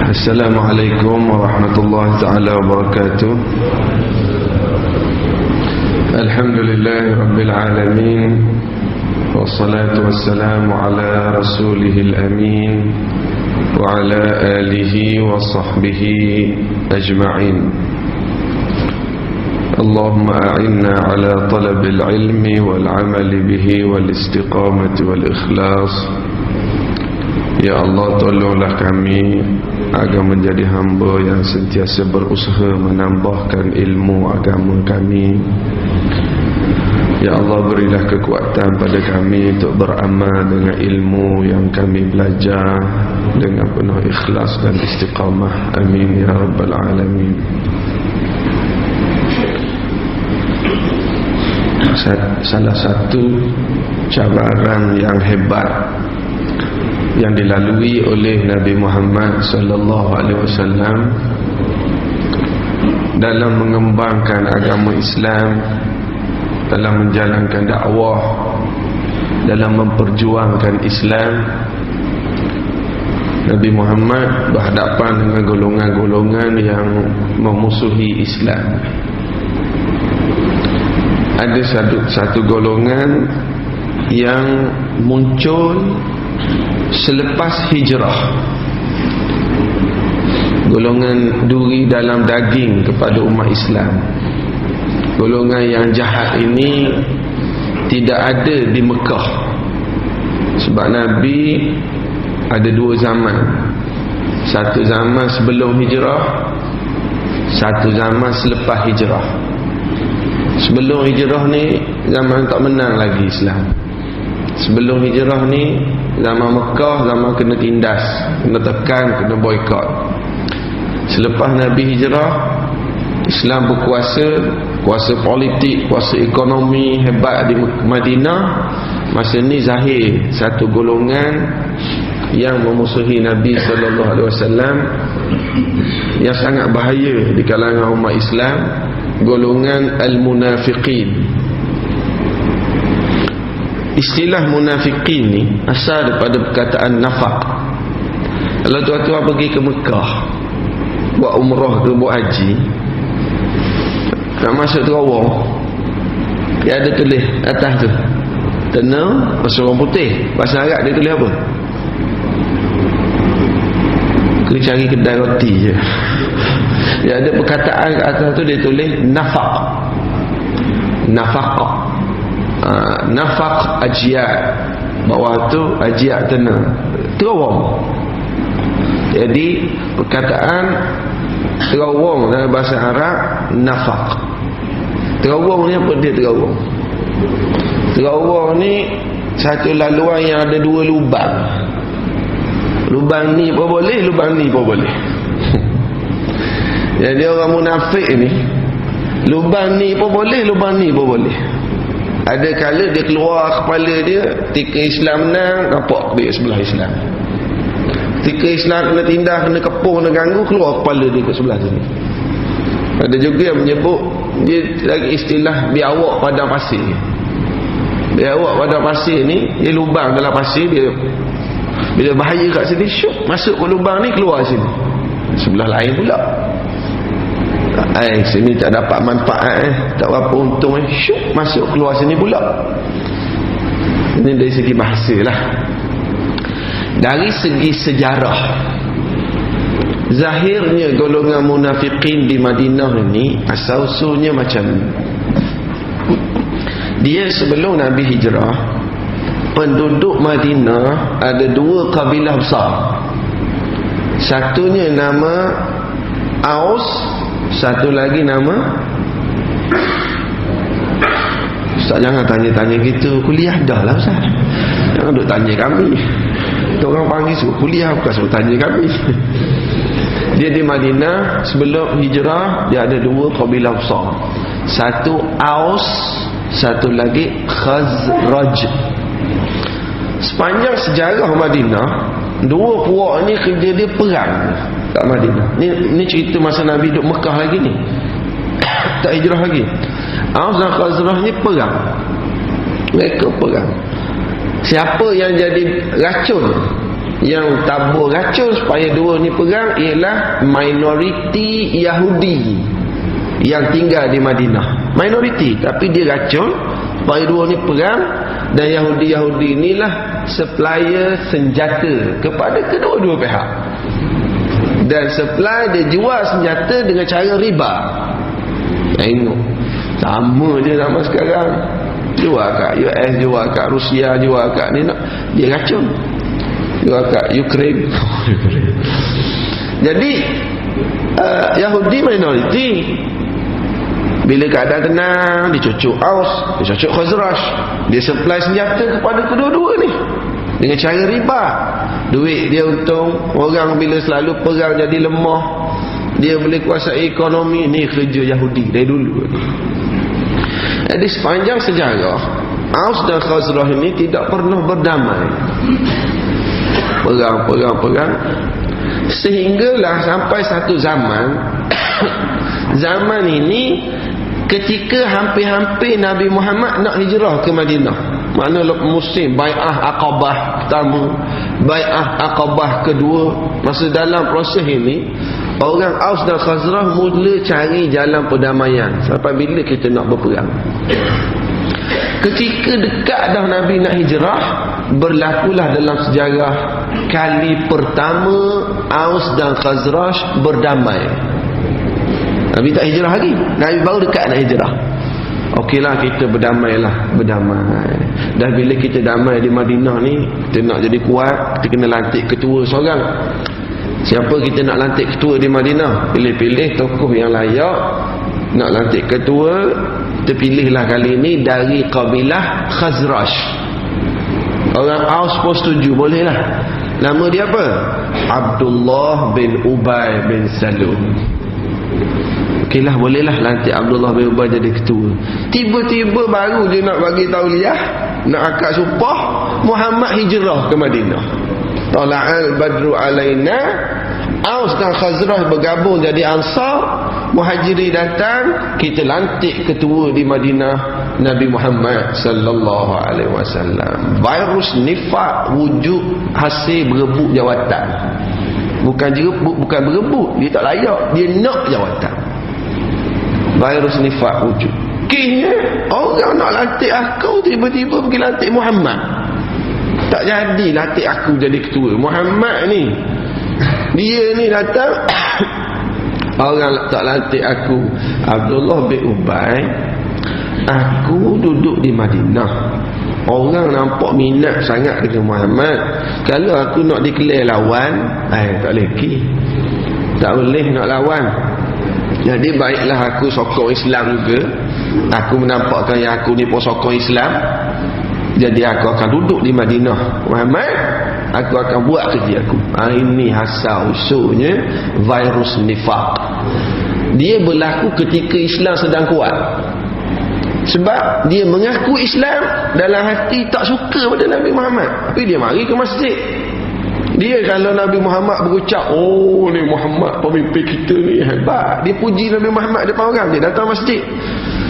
Assalamualaikum warahmatullahi taala wabarakatuh. Alhamdulillahi rabbil alamin, wassalatu wassalamu ala rasulihil amin wa ala alihi wa sahbihi ajma'in. Allahumma a'inna ala talabil ilmi wal amali bihi wal istiqamati wal ikhlas. Ya Allah, tolonglah kami agar menjadi hamba yang sentiasa berusaha menambahkan ilmu agama kami. Ya Allah, berilah kekuatan pada kami untuk beramal dengan ilmu yang kami belajar dengan penuh ikhlas dan istiqamah. Amin ya rabbal alamin. Salah satu cabaran yang hebat yang dilalui oleh Nabi Muhammad sallallahu alaihi wasallam dalam mengembangkan agama Islam, dalam menjalankan dakwah, dalam memperjuangkan Islam, Nabi Muhammad berhadapan dengan golongan-golongan yang memusuhi Islam. Ada satu golongan yang muncul selepas hijrah, golongan duri dalam daging kepada umat Islam. Golongan yang jahat ini tidak ada di Mekah, sebab Nabi ada dua zaman. Satu zaman sebelum hijrah, satu zaman selepas hijrah. Sebelum hijrah ni zaman tak menang lagi Islam. Sebelum hijrah ni zaman Mekah, zaman kena tindas, kena tekan, kena boikot. Selepas Nabi hijrah, Islam berkuasa, kuasa politik, kuasa ekonomi hebat di Madinah. Masa ni zahir satu golongan yang memusuhi Nabi sallallahu alaihi wasallam yang sangat bahaya di kalangan umat Islam, golongan al-munafiqin. Istilah munafiqin ni asal daripada perkataan nafaq. Kalau tuan-tuan pergi ke Mekah buat umrah ke buat haji, nak masuk terowong, dia ada tulis atas tu tenang bahasa orang putih, bahasa Arab dia tulis apa? Kena cari kedai roti je. Dia ada perkataan kat atas tu dia tulis nafaq. Nafaq. Nafaq ajiyat, bawah tu ajiyat tenang, terowong. Jadi perkataan terowong dalam bahasa Arab nafaq. Terowong ni apa dia terowong? Terowong ni satu laluan yang ada dua lubang. Lubang ni pun boleh, lubang ni pun boleh. Jadi orang munafik ni, lubang ni pun boleh, lubang ni pun boleh. Ada kala dia keluar kepala dia, ketika Islam menang, nampak dia sebelah Islam. Ketika Islam kena tindah, kena kepung, kena ganggu, keluar kepala dia ke sebelah sini. Ada juga yang menyebut, dia lagi istilah biawak padang pasir. Biawak padang pasir ni, dia lubang dalam pasir, dia bila bahaya kat sini, syuk, masuk ke lubang ni, keluar sini. Sebelah lain pula, sini tak dapat manfaat, tak berapa untung, syuk, masuk keluar sini pula. Ini dari segi bahasa lah. Dari segi sejarah, zahirnya golongan munafiqin di Madinah ini asal-usulnya macam ni. Dia sebelum Nabi hijrah, penduduk Madinah ada dua kabilah besar. Satunya nama Aus, satu lagi nama, Ustaz jangan tanya-tanya gitu, kuliah dah lah Ustaz, jangan duk tanya kami. Orang panggil suruh kuliah, bukan suruh tanya kami. Dia di Madinah sebelum hijrah, dia ada dua kabilah besar. Satu Aus, satu lagi Khazraj. Sepanjang sejarah Madinah, dua puak ni kerja dia perang kat Madinah. Ni cerita masa Nabi duduk Mekah lagi ni, tak hijrah lagi. Aus dan Khazraj ni perang. Mereka perang. Siapa yang jadi racun yang tabur racun supaya dua ni perang ialah minoriti Yahudi yang tinggal di Madinah. Minoriti, tapi dia racun supaya dua ni perang. Dan Yahudi-Yahudi inilah supplier senjata kepada kedua-dua pihak. Dan supply dia jual senjata dengan cara riba. Tengok, sama je zaman sekarang. Jual kat US, jual kat Rusia, jual kat ni nak, dia racun. Jual kat Ukraine. Jadi Yahudi minoriti. Bila keadaan tenang, dia cucuk Aus, dia cucuk Khazraj, dia supply senjata kepada kedua-dua ni dengan cara riba. Duit dia untung. Orang bila selalu perang jadi lemah, dia boleh kuasai ekonomi. Ni kerja Yahudi dari dulu. Jadi sepanjang sejarah, Aus dan Khazraj ini tidak pernah berdamai. Perang. Sehinggalah sampai satu zaman zaman ini ketika hampir-hampir Nabi Muhammad nak hijrah ke Madinah. Mana musim Bai'ah Aqabah pertama, Bai'ah Aqabah kedua. Masa dalam proses ini, orang Aus dan Khazraj mula cari jalan perdamaian. Sampai bila kita nak berperang? Ketika dekat dah Nabi nak hijrah, berlakulah dalam sejarah kali pertama Aus dan Khazraj berdamai. Nabi tak hijrah lagi, Nabi baru dekat nak hijrah. Okeylah, kita berdamai. Dan bila kita damai di Madinah ni, kita nak jadi kuat, kita kena lantik ketua seorang. Siapa kita nak lantik ketua di Madinah? Pilih-pilih tokoh yang layak. Nak lantik ketua, kita pilihlah kali ini dari kabilah Khazraj. Orang Aus pun setuju, bolehlah. Nama dia apa? Abdullah bin Ubay bin Salul. Okeylah, bolehlah lantik Abdullah bin Ubay jadi ketua. Tiba-tiba baru je nak bagi tauliah, nak akad sumpah, Muhammad hijrah ke Madinah. Tala'al badru alaina. Aus dan Khazraj bergabung jadi Ansar. Muhajirin datang, kita lantik ketua di Madinah Nabi Muhammad sallallahu alaihi wasallam. Virus nifak wujud hasil berebut jawatan. Bukan berebut, dia tak layak, dia nak jawatan. Virus nifak wujud. Kini orang nak lantik aku, tiba-tiba pergi lantik Muhammad. Tak jadi lantik aku jadi ketua. Muhammad ni, dia ni datang orang tak lantik aku. Abdullah bin Ubay, aku duduk di Madinah, orang nampak minat sangat dengan Muhammad. Kalau aku nak declare lawan, tak lagi, tak boleh nak lawan. Jadi baiklah aku sokong Islam juga. Aku menampakkan yang aku ni pun sokong Islam. Jadi aku akan duduk di Madinah Muhammad, aku akan buat kerja aku. Ini asal usulnya virus nifaq. Dia berlaku ketika Islam sedang kuat. Sebab dia mengaku Islam, dalam hati tak suka pada Nabi Muhammad, tapi dia mari ke masjid. Dia kalau Nabi Muhammad berucap, oh ni Muhammad pemimpin kita ni hebat, dia puji Nabi Muhammad depan orang, dia datang masjid.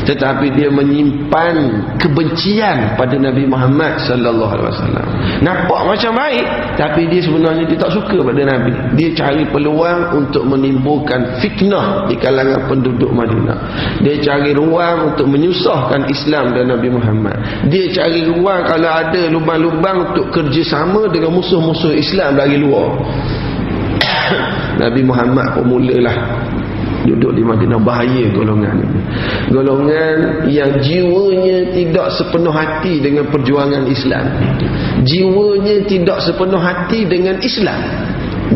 Tetapi dia menyimpan kebencian pada Nabi Muhammad sallallahu alaihi wasallam. Nampak macam baik, tapi dia sebenarnya dia tak suka pada Nabi. Dia cari peluang untuk menimbulkan fitnah di kalangan penduduk Madinah. Dia cari ruang untuk menyusahkan Islam dan Nabi Muhammad. Dia cari ruang kalau ada lubang-lubang untuk kerjasama dengan musuh-musuh Islam dari luar. Nabi Muhammad pun mulalah duduk di Madinah. Bahaya golongan ini, golongan yang jiwanya tidak sepenuh hati dengan perjuangan Islam, jiwanya tidak sepenuh hati dengan Islam,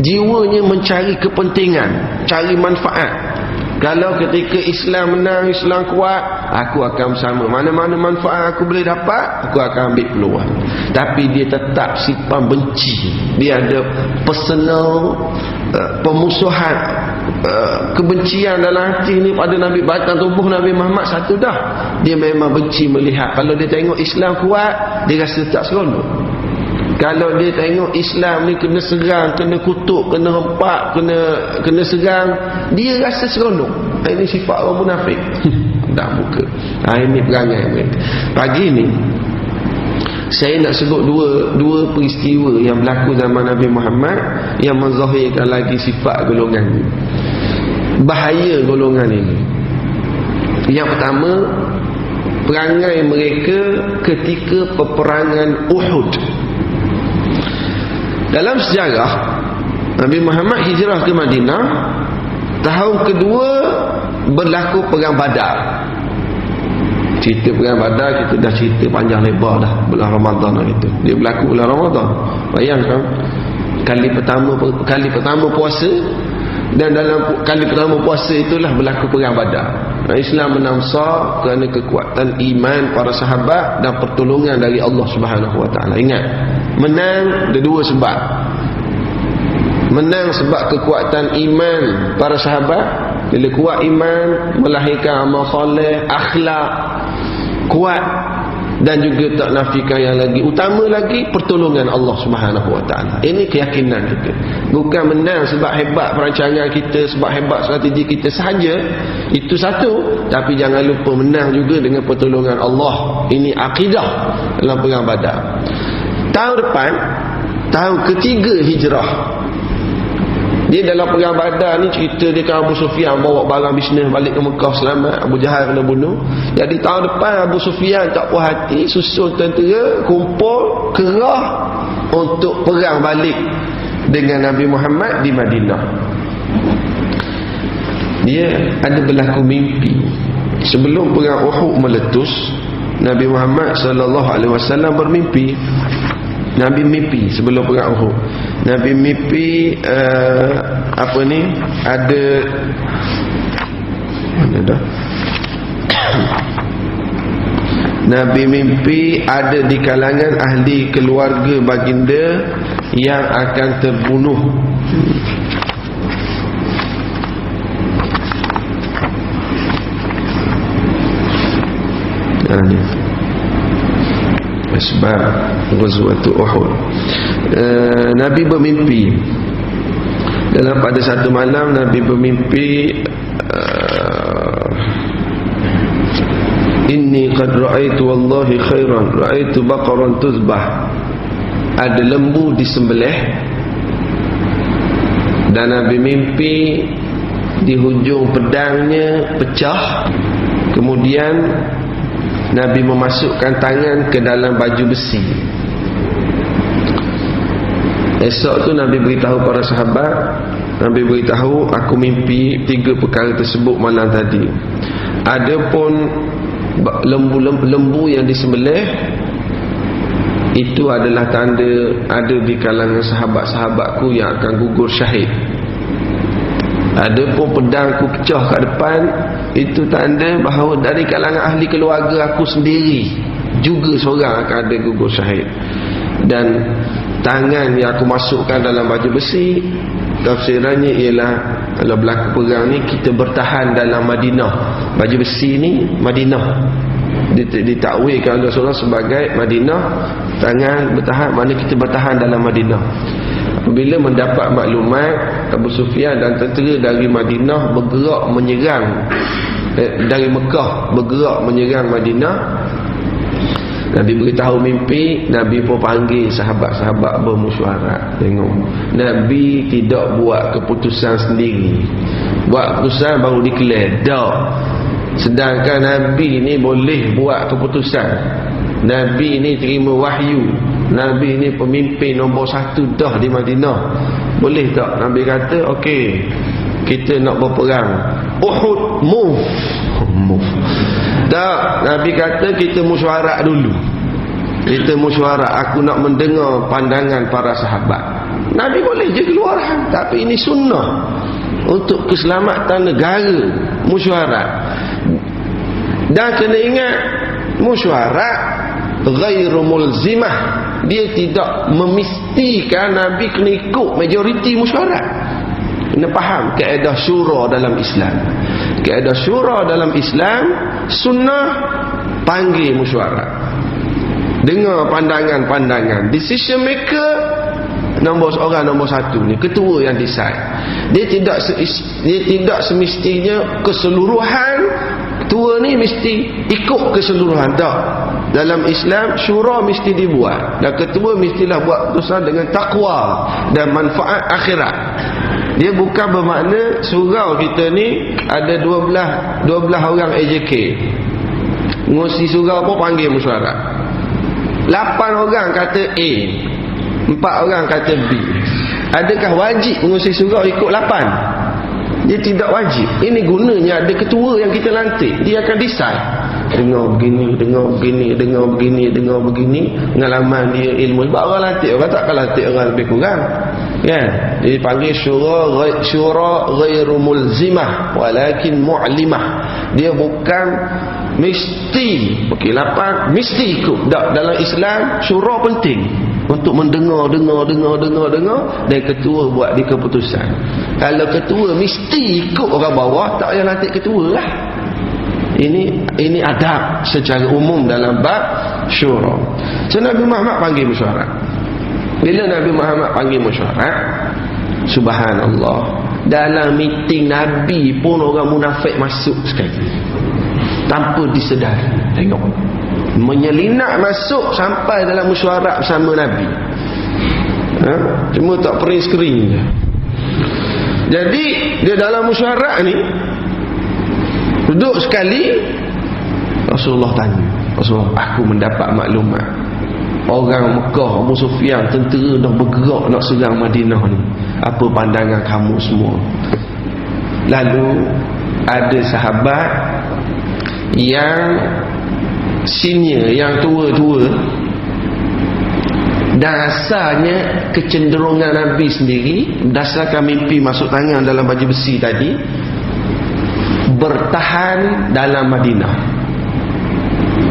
jiwanya mencari kepentingan, cari manfaat. Kalau ketika Islam menang, Islam kuat, aku akan bersama. Mana-mana manfaat aku boleh dapat, aku akan ambil peluang. Tapi dia tetap simpan benci. Dia ada personal pemusuhan, kebencian dalam hati ni pada Nabi. Batang tubuh Nabi Muhammad satu dah. Dia memang benci melihat. Kalau dia tengok Islam kuat, dia rasa tak seronok. Kalau dia tengok Islam ni kena serang, kena kutuk, kena rempak, kena serang, dia rasa seronok. Ini sifat orang munafik. Tak buka. Ini perangai mereka. Pagi ni Saya nak sebut dua peristiwa yang berlaku zaman Nabi Muhammad yang menzahirkan lagi sifat golongan ini, bahaya golongan ini. Yang pertama, perangai mereka ketika peperangan Uhud. Dalam sejarah, Nabi Muhammad hijrah ke Madinah. Tahun kedua berlaku perang Badar. Cerita perang Badar kita dah cerita panjang lebar dah, bulan Ramadan lah itu. Dia berlaku bulan Ramadan. Bayangkan, kali pertama puasa, dan dalam kali pertama puasa itulah berlaku perang Badar. Islam menang besar kerana kekuatan iman para sahabat dan pertolongan dari Allah Subhanahu Wa Taala. Ingat, menang ada dua sebab. Menang sebab kekuatan iman para sahabat. Bila kuat iman, melahirkan amal soleh, akhlak kuat, dan juga tak nafikan yang lagi utama lagi, pertolongan Allah Subhanahu Wa Taala. Ini keyakinan kita. Bukan menang sebab hebat perancangan kita, sebab hebat strategi kita sahaja. Itu satu, tapi jangan lupa menang juga dengan pertolongan Allah. Ini akidah dalam perang Badar. Tahun depan, tahun ketiga hijrah, dia dalam perang Badar ni cerita dia kan Abu Sufyan bawa barang bisnes balik ke Mekah selamat, Abu Jahal kena bunuh. Jadi tahun depan Abu Sufyan tak puas hati, susun tentera, kumpul, kerah untuk perang balik dengan Nabi Muhammad di Madinah. Dia ada berlaku mimpi. Sebelum perang Uhud meletus, Nabi Muhammad SAW bermimpi. Nabi mimpi sebelum perang Uhud. Nabi mimpi ada mana dah? Nabi mimpi ada di kalangan ahli keluarga baginda yang akan terbunuh. Sebab Ghazwatul Uhud, Nabi bermimpi. Dalam pada satu malam Nabi bermimpi, inni qad ra'aitu wallahi khairan ra'aitu baqaran tuzbah. Ada lembu disembelih, dan Nabi mimpi di hujung pedangnya pecah. Kemudian Nabi memasukkan tangan ke dalam baju besi. Esok tu Nabi beritahu para sahabat, Nabi beritahu, aku mimpi 3 perkara tersebut malam tadi. Adapun lembu yang disembelih, itu adalah tanda ada di kalangan sahabat-sahabatku yang akan gugur syahid. Adapun pedangku pecah kat depan, itu tanda bahawa dari kalangan ahli keluarga aku sendiri juga seorang akan ada gugur syahid. Dan tangan yang aku masukkan dalam baju besi, tafsirannya ialah kalau berlaku perang ni kita bertahan dalam Madinah. Baju besi ni Madinah, ditakwilkan oleh Rasulullah sebagai Madinah. Tangan bertahan, mana kita bertahan dalam Madinah. Apabila mendapat maklumat, Abu Sufyan dan tentera dari Madinah bergerak menyerang, dari Mekah bergerak menyerang Madinah. Nabi beritahu mimpi, Nabi pun panggil sahabat-sahabat bermusyawarah. Tengok, Nabi tidak buat keputusan sendiri. Buat keputusan baru declare dah. Sedangkan Nabi ni boleh buat keputusan. Nabi ni terima wahyu. Nabi ni pemimpin nombor 1 dah di Madinah. Boleh tak Nabi kata, okey, kita nak berperang Uhud, move. Tak, Nabi kata kita mesyuarat dulu. Kita mesyuarat, aku nak mendengar pandangan para sahabat. Nabi boleh je keluaran, tapi ini sunnah untuk keselamatan negara, mesyuarat. Dan kena ingat, mesyuarat ghairu mulzimah. Dia tidak memistikan Nabi kena ikut majoriti mesyuarat. Kena faham kaedah syura dalam Islam. Kaedah syura dalam Islam, sunnah panggil mesyuarat, dengar pandangan-pandangan. Decision maker nombor 1 ni, ketua yang decide. Dia tidak semestinya keseluruhan ketua ni mesti ikut keseluruhan, tak. dalam Islam syura mesti dibuat, dan ketua mestilah buat keputusan dengan takwa dan manfaat akhirat. Dia bukan bermakna surau kita ni ada 12 orang AJK. Ngurusi surau pun panggil mesyuarat. 8 orang kata A, 4 orang kata B. Adakah wajib mengurusi surau ikut 8? Dia tidak wajib. Ini gunanya ada ketua yang kita lantik. Dia akan decide. Dengar begini, dengar begini, dengar begini, dengar begini. Pengalaman dia, ilmu. Sebab orang lantik, orang takkan lantik orang lebih kurang. Kan? Dia panggil syura ghairu mulzimah walakin mu'limah. Dia bukan mesti okey 8 mesti ikut. Dalam Islam syura penting untuk mendengar dan ketua buat di keputusan. Kalau ketua mesti ikut orang bawah, tak payah lantik ketua lah. Ini adab secara umum dalam bab syura. So Nabi Muhammad panggil mesyuarat. Bila Nabi Muhammad panggil mesyuarat, subhanallah, dalam meeting Nabi pun orang munafik masuk sekali tanpa disedari. Tengok, menyelinap masuk sampai dalam mesyuarat bersama Nabi. Cuma tak print screen je. Jadi dia dalam mesyuarat ni duduk sekali, Rasulullah tanya, Rasulullah, aku mendapat maklumat orang Mekah, Abu Sufyan, tentera dah bergerak nak serang Madinah ni. Apa pandangan kamu semua? Lalu ada sahabat yang senior, yang tua-tua, dan asalnya kecenderungan Nabi sendiri berdasarkan mimpi masuk tangan dalam baju besi tadi, bertahan dalam Madinah.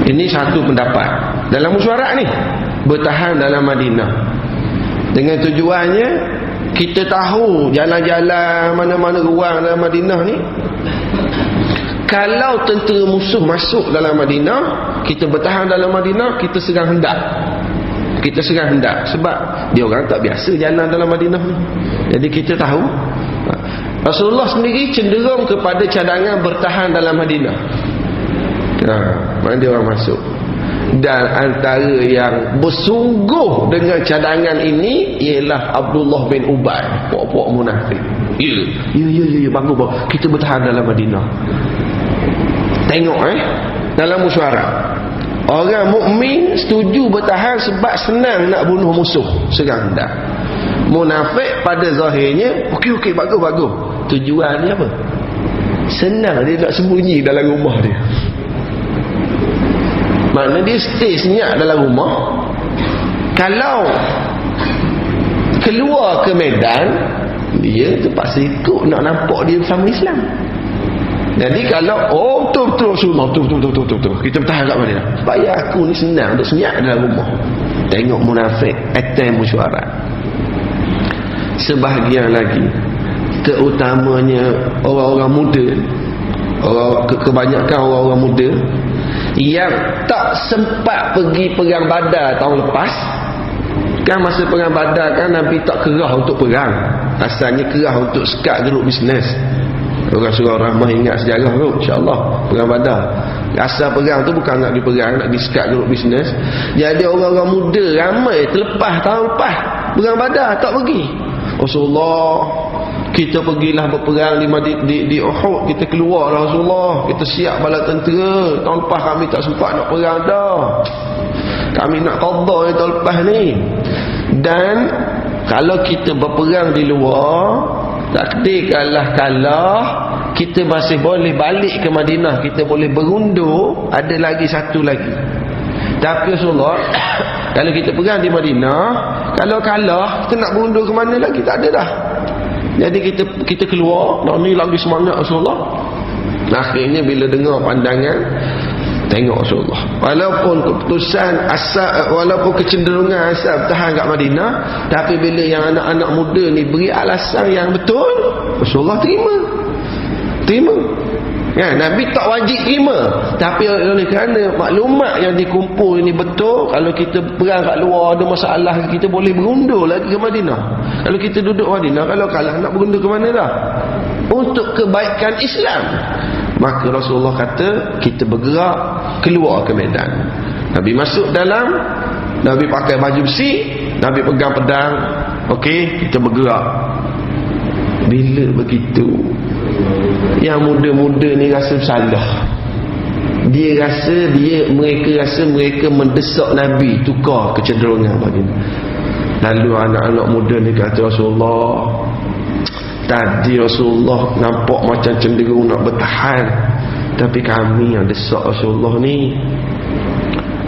Ini satu pendapat dalam mesyuarat ni, bertahan dalam Madinah dengan tujuannya kita tahu jalan-jalan mana-mana ruang dalam Madinah ni. Kalau tentera musuh masuk dalam Madinah, kita bertahan dalam Madinah, kita serang hendak. Kita serang hendak sebab dia orang tak biasa jalan dalam Madinah ni. Jadi kita tahu Rasulullah sendiri cenderung kepada cadangan bertahan dalam Madinah. Mana dia orang masuk. Dan antara yang bersungguh dengan cadangan ini ialah Abdullah bin Ubay, puak-puak munafik. Ya, bagus. Kita bertahan dalam Madinah. Tengok dalam mesyuarat, orang mukmin setuju bertahan sebab senang nak bunuh musuh, serang hendak. Munafik pada zahirnya okey, bagus. Tujuan dia apa? Senang dia nak sembunyi dalam rumah dia. Maknanya dia stay senyap dalam rumah. Kalau keluar ke medan, dia terpaksa ikut nak nampak dia bersama Islam. Jadi kalau betul Rasulullah, betul kita bertahan kat Madinah supaya aku ni senang untuk senyap dalam rumah. Tengok munafik attend mesyuarat. Sebahagian lagi, terutamanya orang-orang muda, kebanyakan orang-orang muda yang tak sempat pergi perang Badar tahun lepas. Kan masa perang Badar kan Nabi tak kerah untuk perang, asalnya kerah untuk sekat geruk bisnes. Orang surah Rahmah ingat sejarah tu, insya-Allah perang Badar. Asal perang tu bukan nak diperang, nak disekat geruk bisnes. Jadi orang-orang muda ramai terlepas tahun lepas perang Badar tak pergi. Rasulullah, kita pergilah berperang di Uhud, kita keluarlah Rasulullah, kita siap bala tentera. Tahun lepas kami tak sempat nak perang dah, kami nak qada tahun lepas ni. Dan kalau kita berperang di luar, takdir kalah, kita masih boleh balik ke Madinah, kita boleh berundur. Ada lagi satu lagi, tapi Rasulullah, kalau kita perang di Madinah, kalau kalah, kita nak berundur ke mana lagi? Tak ada dah. Jadi kita keluar, ni lagi semangat Rasulullah. Akhirnya bila dengar pandangan, tengok Rasulullah, walaupun keputusan asal, walaupun kecenderungan asal bertahan kat Madinah, tapi bila yang anak-anak muda ni beri alasan yang betul, Rasulullah terima. Ya, Nabi tak wajib terima, tapi oleh kerana maklumat yang dikumpul ini betul, kalau kita perang kat luar ada masalah, kita boleh berundur lagi ke Madinah. Kalau kita duduk Madinah, kalau kalah nak berundur ke mana dah? Untuk kebaikan Islam. Maka Rasulullah kata kita bergerak keluar ke medan. Nabi masuk dalam, Nabi pakai baju besi, Nabi pegang pedang. Okey, kita bergerak. Bila begitu, yang muda-muda ni rasa salah. Mereka rasa mereka mendesak Nabi tukar kecenderungan baginda. Lalu anak-anak muda ni kata, Rasulullah, tadi Rasulullah nampak macam cenderung nak bertahan, tapi kami yang desak Rasulullah ni.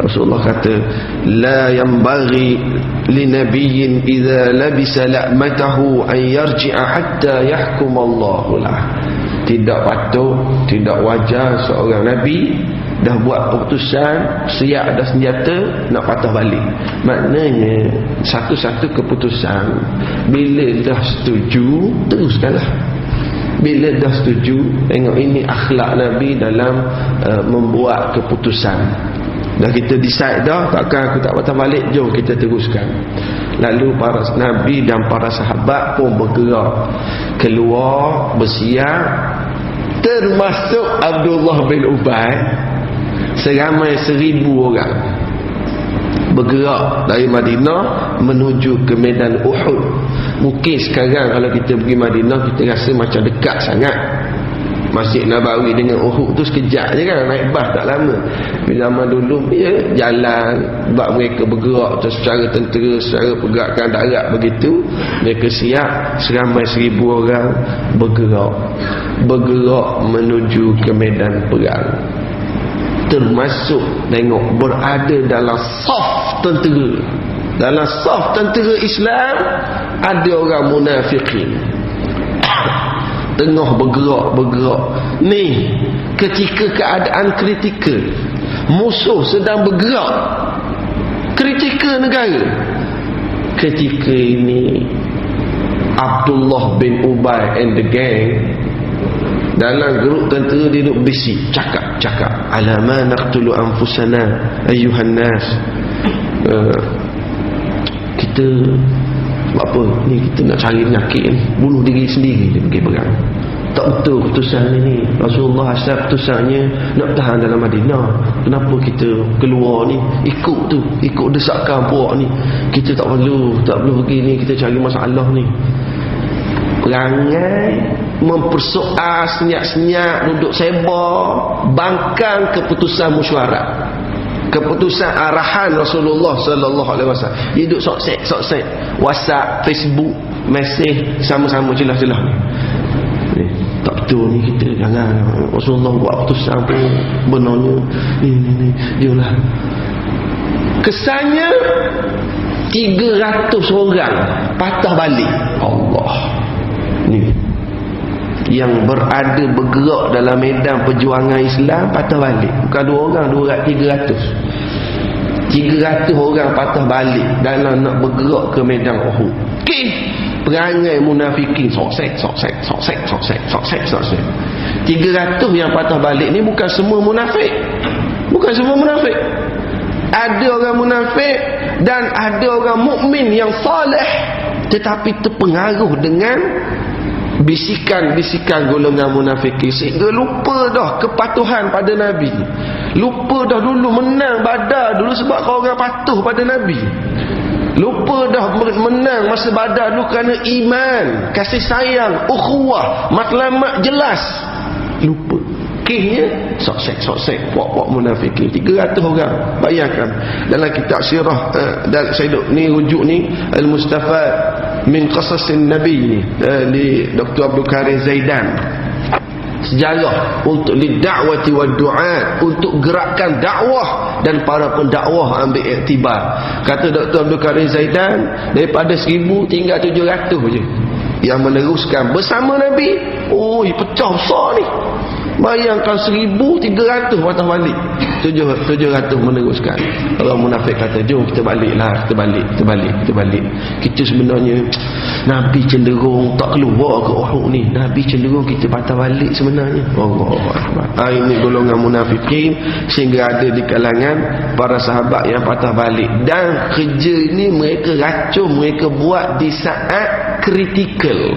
Rasulullah kata, la yanbaghi li nabiyyin idza labisa la'matahu an yarji'a hatta yahkum Allahu lah. Tidak patut, tidak wajar seorang nabi dah buat keputusan, siap dah senjata, nak patah balik. Maknanya satu-satu keputusan, bila dah setuju, teruskanlah. Bila dah setuju, tengok ini akhlak Nabi dalam membuat keputusan. Dah kita decide dah, takkan aku tak patah balik, jom kita teruskan. Lalu para Nabi dan para sahabat pun bergerak keluar, bersiap, termasuk Abdullah bin Ubay. Seramai 1,000 orang bergerak dari Madinah menuju ke medan Uhud. Mungkin sekarang kalau kita pergi Madinah, kita rasa macam dekat sangat. Masjid Nabawi dengan Uhud tu sekejap je kan, naik bas tak lama. Di zaman dulu ya, jalan, sebab mereka bergerak secara tentera, secara pergerakan darat begitu. Mereka siap, seramai 1,000 orang bergerak menuju ke medan perang. Termasuk tengok berada dalam saf tentera. Dalam saf tentera Islam ada orang munafikin. Tengah bergerak. Ni ketika keadaan kritikal, musuh sedang bergerak, kritikal negara. Ketika ini Abdullah bin Ubay and the gang dalam grup tentera dia duduk bisik, cakap, alama naqtulu anfusana ayyuhan nas. Kita buat apa ni, kita nak cari penyakit ni, bunuh diri sendiri dia pergi perang. Tak betul keputusan ni. Rasulullah asal keputusannya nak tahan dalam Madinah. Kenapa kita keluar ni, ikut desakan puak ni? Kita tak perlu pergi ni, kita cari masalah ni. Perangai mempersoal senyap-senyap, duduk sebar, bangkang keputusan mesyuarat, keputusan arahan Rasulullah sallallahu alaihi wasallam. Dia duduk sok-sek WhatsApp, Facebook, mesej sama-sama celah-celah ni. Tak betul ni, kita jangan. Rasulullah buat keputusan pun benarnya ni dialah. Kesannya 300 orang patah balik. Allah ni yang bergerak dalam medan perjuangan Islam patah balik. Bukan 2 orang, 300 orang patah balik dalam nak bergerak ke medan Uhud. Perangai munafikin soksek. 300 yang patah balik ni bukan semua munafik. Ada orang munafik dan ada orang mukmin yang soleh, tetapi terpengaruh dengan bisikan-bisikan golongan munafikin, sehingga lupa dah kepatuhan pada Nabi. Lupa dah dulu menang Badar dulu sebab kau orang patuh pada Nabi. Lupa dah menang masa Badar dulu kerana iman, kasih sayang, ukhuwah, matlamat jelas. Lupa. Kisahnya soksek puak-puak munafikin 300 orang. Bayangkan dalam kitab sirah dan saya ni rujuk ni Al-Mustafad min Qasasin Nabi ni di Dr. Abdul Karim Zaidan, sejarah untuk lidakwati wa du'at, untuk gerakan dakwah dan para pendakwah ambil iktibar. Kata Dr. Abdul Karim Zaidan, daripada 1000 tinggal 700 je yang meneruskan bersama Nabi. Pecah besar ni. Bayangkan 1,300 patah balik, 700 meneruskan. Orang munafik kata, jom kita baliklah, kita balik. Kita sebenarnya Nabi cenderung tak keluar ke Uhud ni, Nabi cenderung kita patah balik sebenarnya. Allahuakbar. Ini golongan munafikin, sehingga ada di kalangan para sahabat yang patah balik. Dan kerja ini mereka racun, mereka buat di saat kritikal.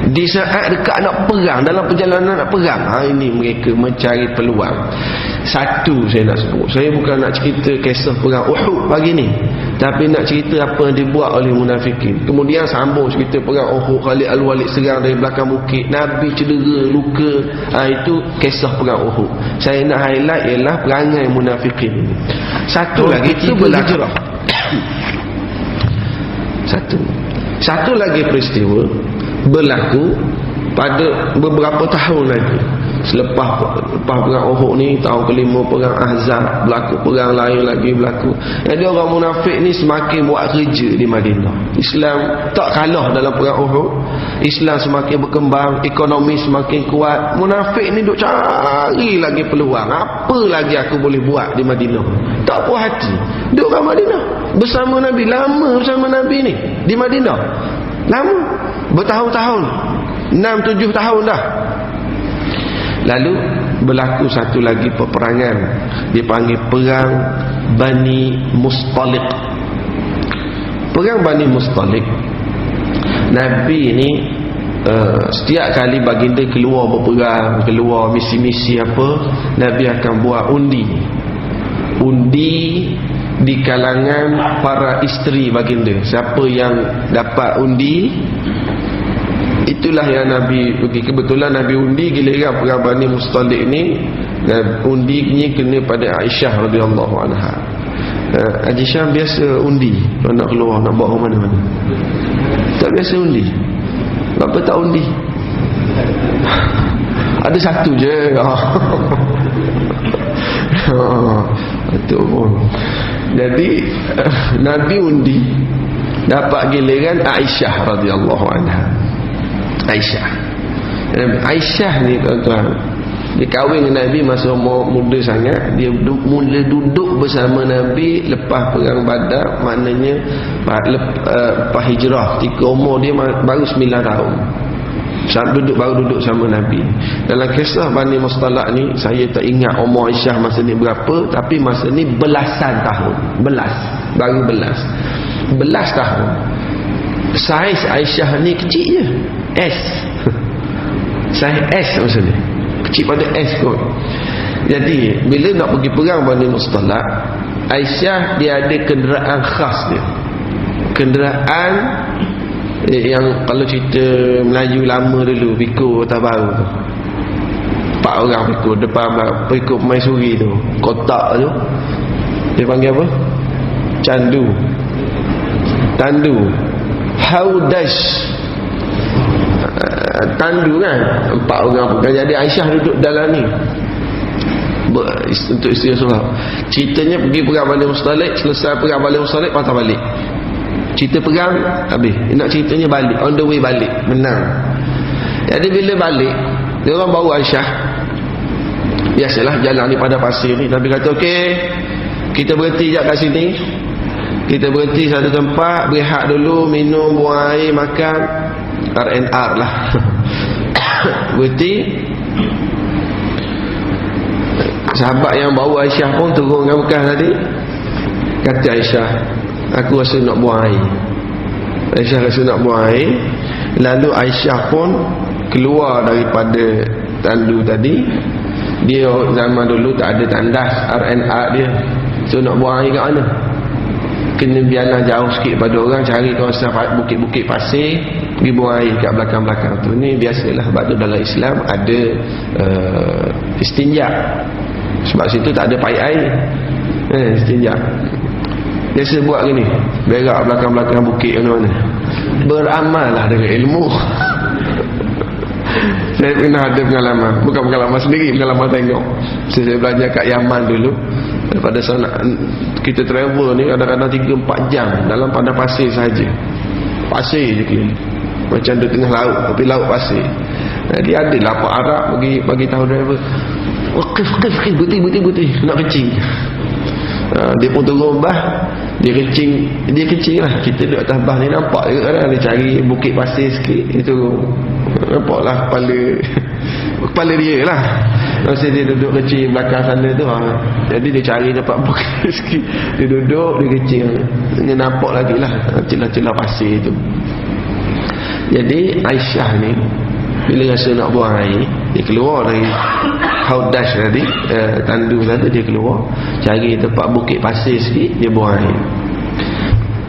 Di saat dekat nak perang, dalam perjalanan nak perang, ini mereka mencari peluang. Satu saya nak sebut, saya bukan nak cerita kisah perang Uhud pagi ni, tapi nak cerita apa yang dibuat oleh munafikin. Kemudian sambung cerita perang Uhud, Khalid Al-Walid serang dari belakang bukit, Nabi cedera, luka. Itu kisah perang Uhud. Saya nak highlight ialah perangai munafikin. Satu lagi itu berhijrah. Satu lagi peristiwa berlaku pada beberapa tahun lagi selepas perang Uhud ni, tahun kelima perang Ahzab berlaku, perang lain lagi berlaku. Jadi orang munafik ni semakin buat kerja di Madinah. Islam tak kalah dalam perang Uhud, Islam semakin berkembang, ekonomi semakin kuat. Munafik ni duk cari lagi peluang, apa lagi aku boleh buat di Madinah. Tak puas hati, duk kat Madinah bersama Nabi, lama bersama Nabi ni di Madinah, lama, bertahun-tahun, 6-7 tahun dah. Lalu berlaku satu lagi peperangan, dipanggil perang Bani Mustaliq. Perang Bani Mustaliq, Nabi ni setiap kali baginda keluar berperang, keluar misi-misi apa, Nabi akan buat undi di kalangan para isteri baginda. Siapa yang dapat undi, itulah yang Nabi pergi. Kebetulan Nabi undi giliran perang Bani Mustaliq ni, undinya kena pada Aisyah radhiyallahu anha. Aisyah biasa undi kalau nak keluar, nak bawa mana-mana. Tak biasa undi. Kenapa tak undi? Ada satu je. Betul pun. Jadi Nabi undi, dapat giliran Aisyah radhiyallahu anha. Aisyah ni tuan-tuan, dia kahwin dengan Nabi masa umur muda sangat. Dia mula duduk bersama Nabi lepas perang Badar, maknanya lepas hijrah, ketika umur dia baru 9 tahun. Baru duduk sama Nabi. Dalam kisah Bani Mustaliq ni, saya tak ingat umur Aisyah masa ni berapa, tapi masa ni belasan tahun. Baru belas tahun. Saiz Aisyah ni kecil je, S. Saiz S masa ni, kecil pada S kot. Jadi bila nak pergi perang Bani Mustaliq, Aisyah dia ada kenderaan khas dia. Kenderaan yang kalau cerita Melayu lama dulu, pikul atas baru tu, 4 orang pikul depan, pikul permaisuri tu, kotak tu dia panggil apa? Tandu, haudash, tandu kan, 4 orang pun. Jadi Aisyah duduk dalam ni untuk isteri Rasulullah. Ceritanya pergi perang Bani Mustaliq, selesai perang Bani Mustaliq patah balik. Cerita perang habis, nak ceritanya balik, on the way balik, menang. Jadi bila balik, dia orang bawa Aisyah, biasalah jalan ni pada pasir ni. Nabi kata okey, kita berhenti sekejap kat sini, kita berhenti satu tempat, berehat dulu, minum, buang air, makan, R&R lah. Berhenti. Sahabat yang bawa Aisyah pun turun dengan bekas tadi. Kata Aisyah, aku rasa nak buang air. Aisyah rasa nak buang air. Lalu Aisyah pun keluar daripada tandu tadi. Dia zaman dulu tak ada tandas, R&R dia. So nak buang air kat mana? Kena biarlah jauh sikit pada orang, cari kawasan bukit-bukit pasir, pergi buang air kat belakang-belakang tu. Ni biasalah, sebab tu dalam Islam ada istinja. Sebab situ tak ada paip air. Istinja. Biasa buat gini, berak belakang-belakang bukit mana-mana. Beramallah dengan ilmu. Saya pernah ada pengalaman, bukan pengalaman sendiri, pengalaman tengok. Saya belajar kat Yaman dulu. Pada sana kita travel ni kadang-kadang 3-4 jam dalam padang pasir saja. Pasir je kira. Macam di tengah laut, tapi laut pasir. Jadi ada lapak Arab bagi tahu driver, Qif, berhenti, nak kencing. Dia pun turun bah, dia kencing lah. Kita duduk atas bah ni, nampak juga kadang dia cari bukit pasir sikit, dia turun, nampaklah kepala dia lah. Masa dia duduk kencing belakang sana tu, jadi dia cari dapat bukit sikit, dia duduk, dia kencing, dia nampak lagi lah celah-celah pasir tu. Jadi Aisyah ni bila rasa nak buang air, dia keluar dari haudash tadi, tandu tadi, dia keluar cari tempat bukit pasir sikit, dia buang air.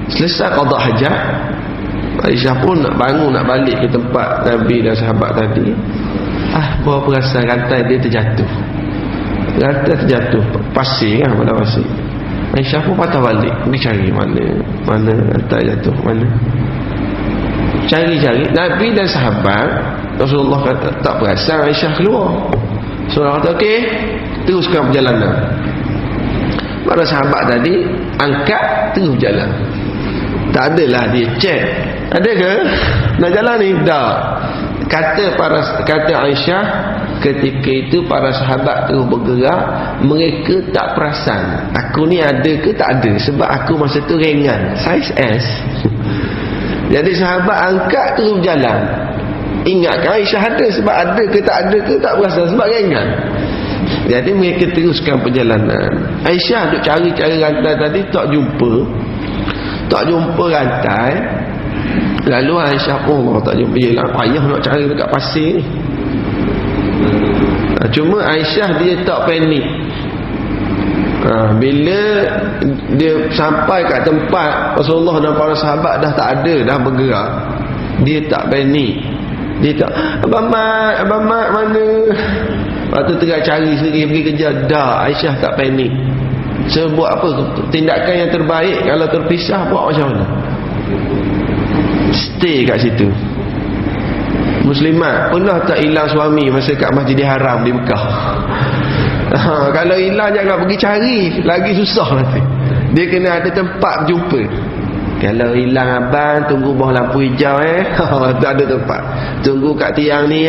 Selesai qada hajat, Aisyah pun nak bangun, nak balik ke tempat Nabi dan sahabat tadi. Bawa perasan rantai dia terjatuh. Rantai terjatuh, pasir kan, pada pasir. Aisyah pun patah balik, dia cari mana rantai jatuh, mana. Cari-cari, Nabi dan sahabat, Rasulullah kata, tak perasan Aisyah keluar. Rasulullah kata, okey, teruskan perjalanan. Para sahabat tadi angkat, terus jalan. Tak adalah dia cek, ada ke nak jalan ni? Tak. Kata Aisyah, ketika itu para sahabat terus bergerak, mereka tak perasan aku ni ada ke tak ada, sebab aku masa tu ringan, saiz S. Jadi sahabat angkat terus jalan. Ingatkan Aisyah ada, sebab ada ke tak perasan, sebab ringan. Jadi mereka teruskan perjalanan. Aisyah duk cari rantai tadi, tak jumpa rantai. Lalu Aisyah pun tak jumpa, yelah payah nak cari dekat pasir ni. Cuma Aisyah dia tak panik. Bila dia sampai kat tempat Rasulullah dan para sahabat dah tak ada, dah bergerak, dia tak panik. Dia tak, Abang Mat mana? Lepas tu tengah cari sendiri, pergi kejar. Dah, Aisyah tak panik. Buat apa? Tindakan yang terbaik kalau terpisah, buat macam mana? Stay kat situ. Muslimat pernah tak hilang suami masa kat Masjidil Haram di Mekah? Kalau hilang jangan pergi cari, lagi susah nanti. Dia kena ada tempat jumpa. Kalau hilang abang, tunggu bawah lampu hijau tak ada tempat. Tunggu kat tiang ni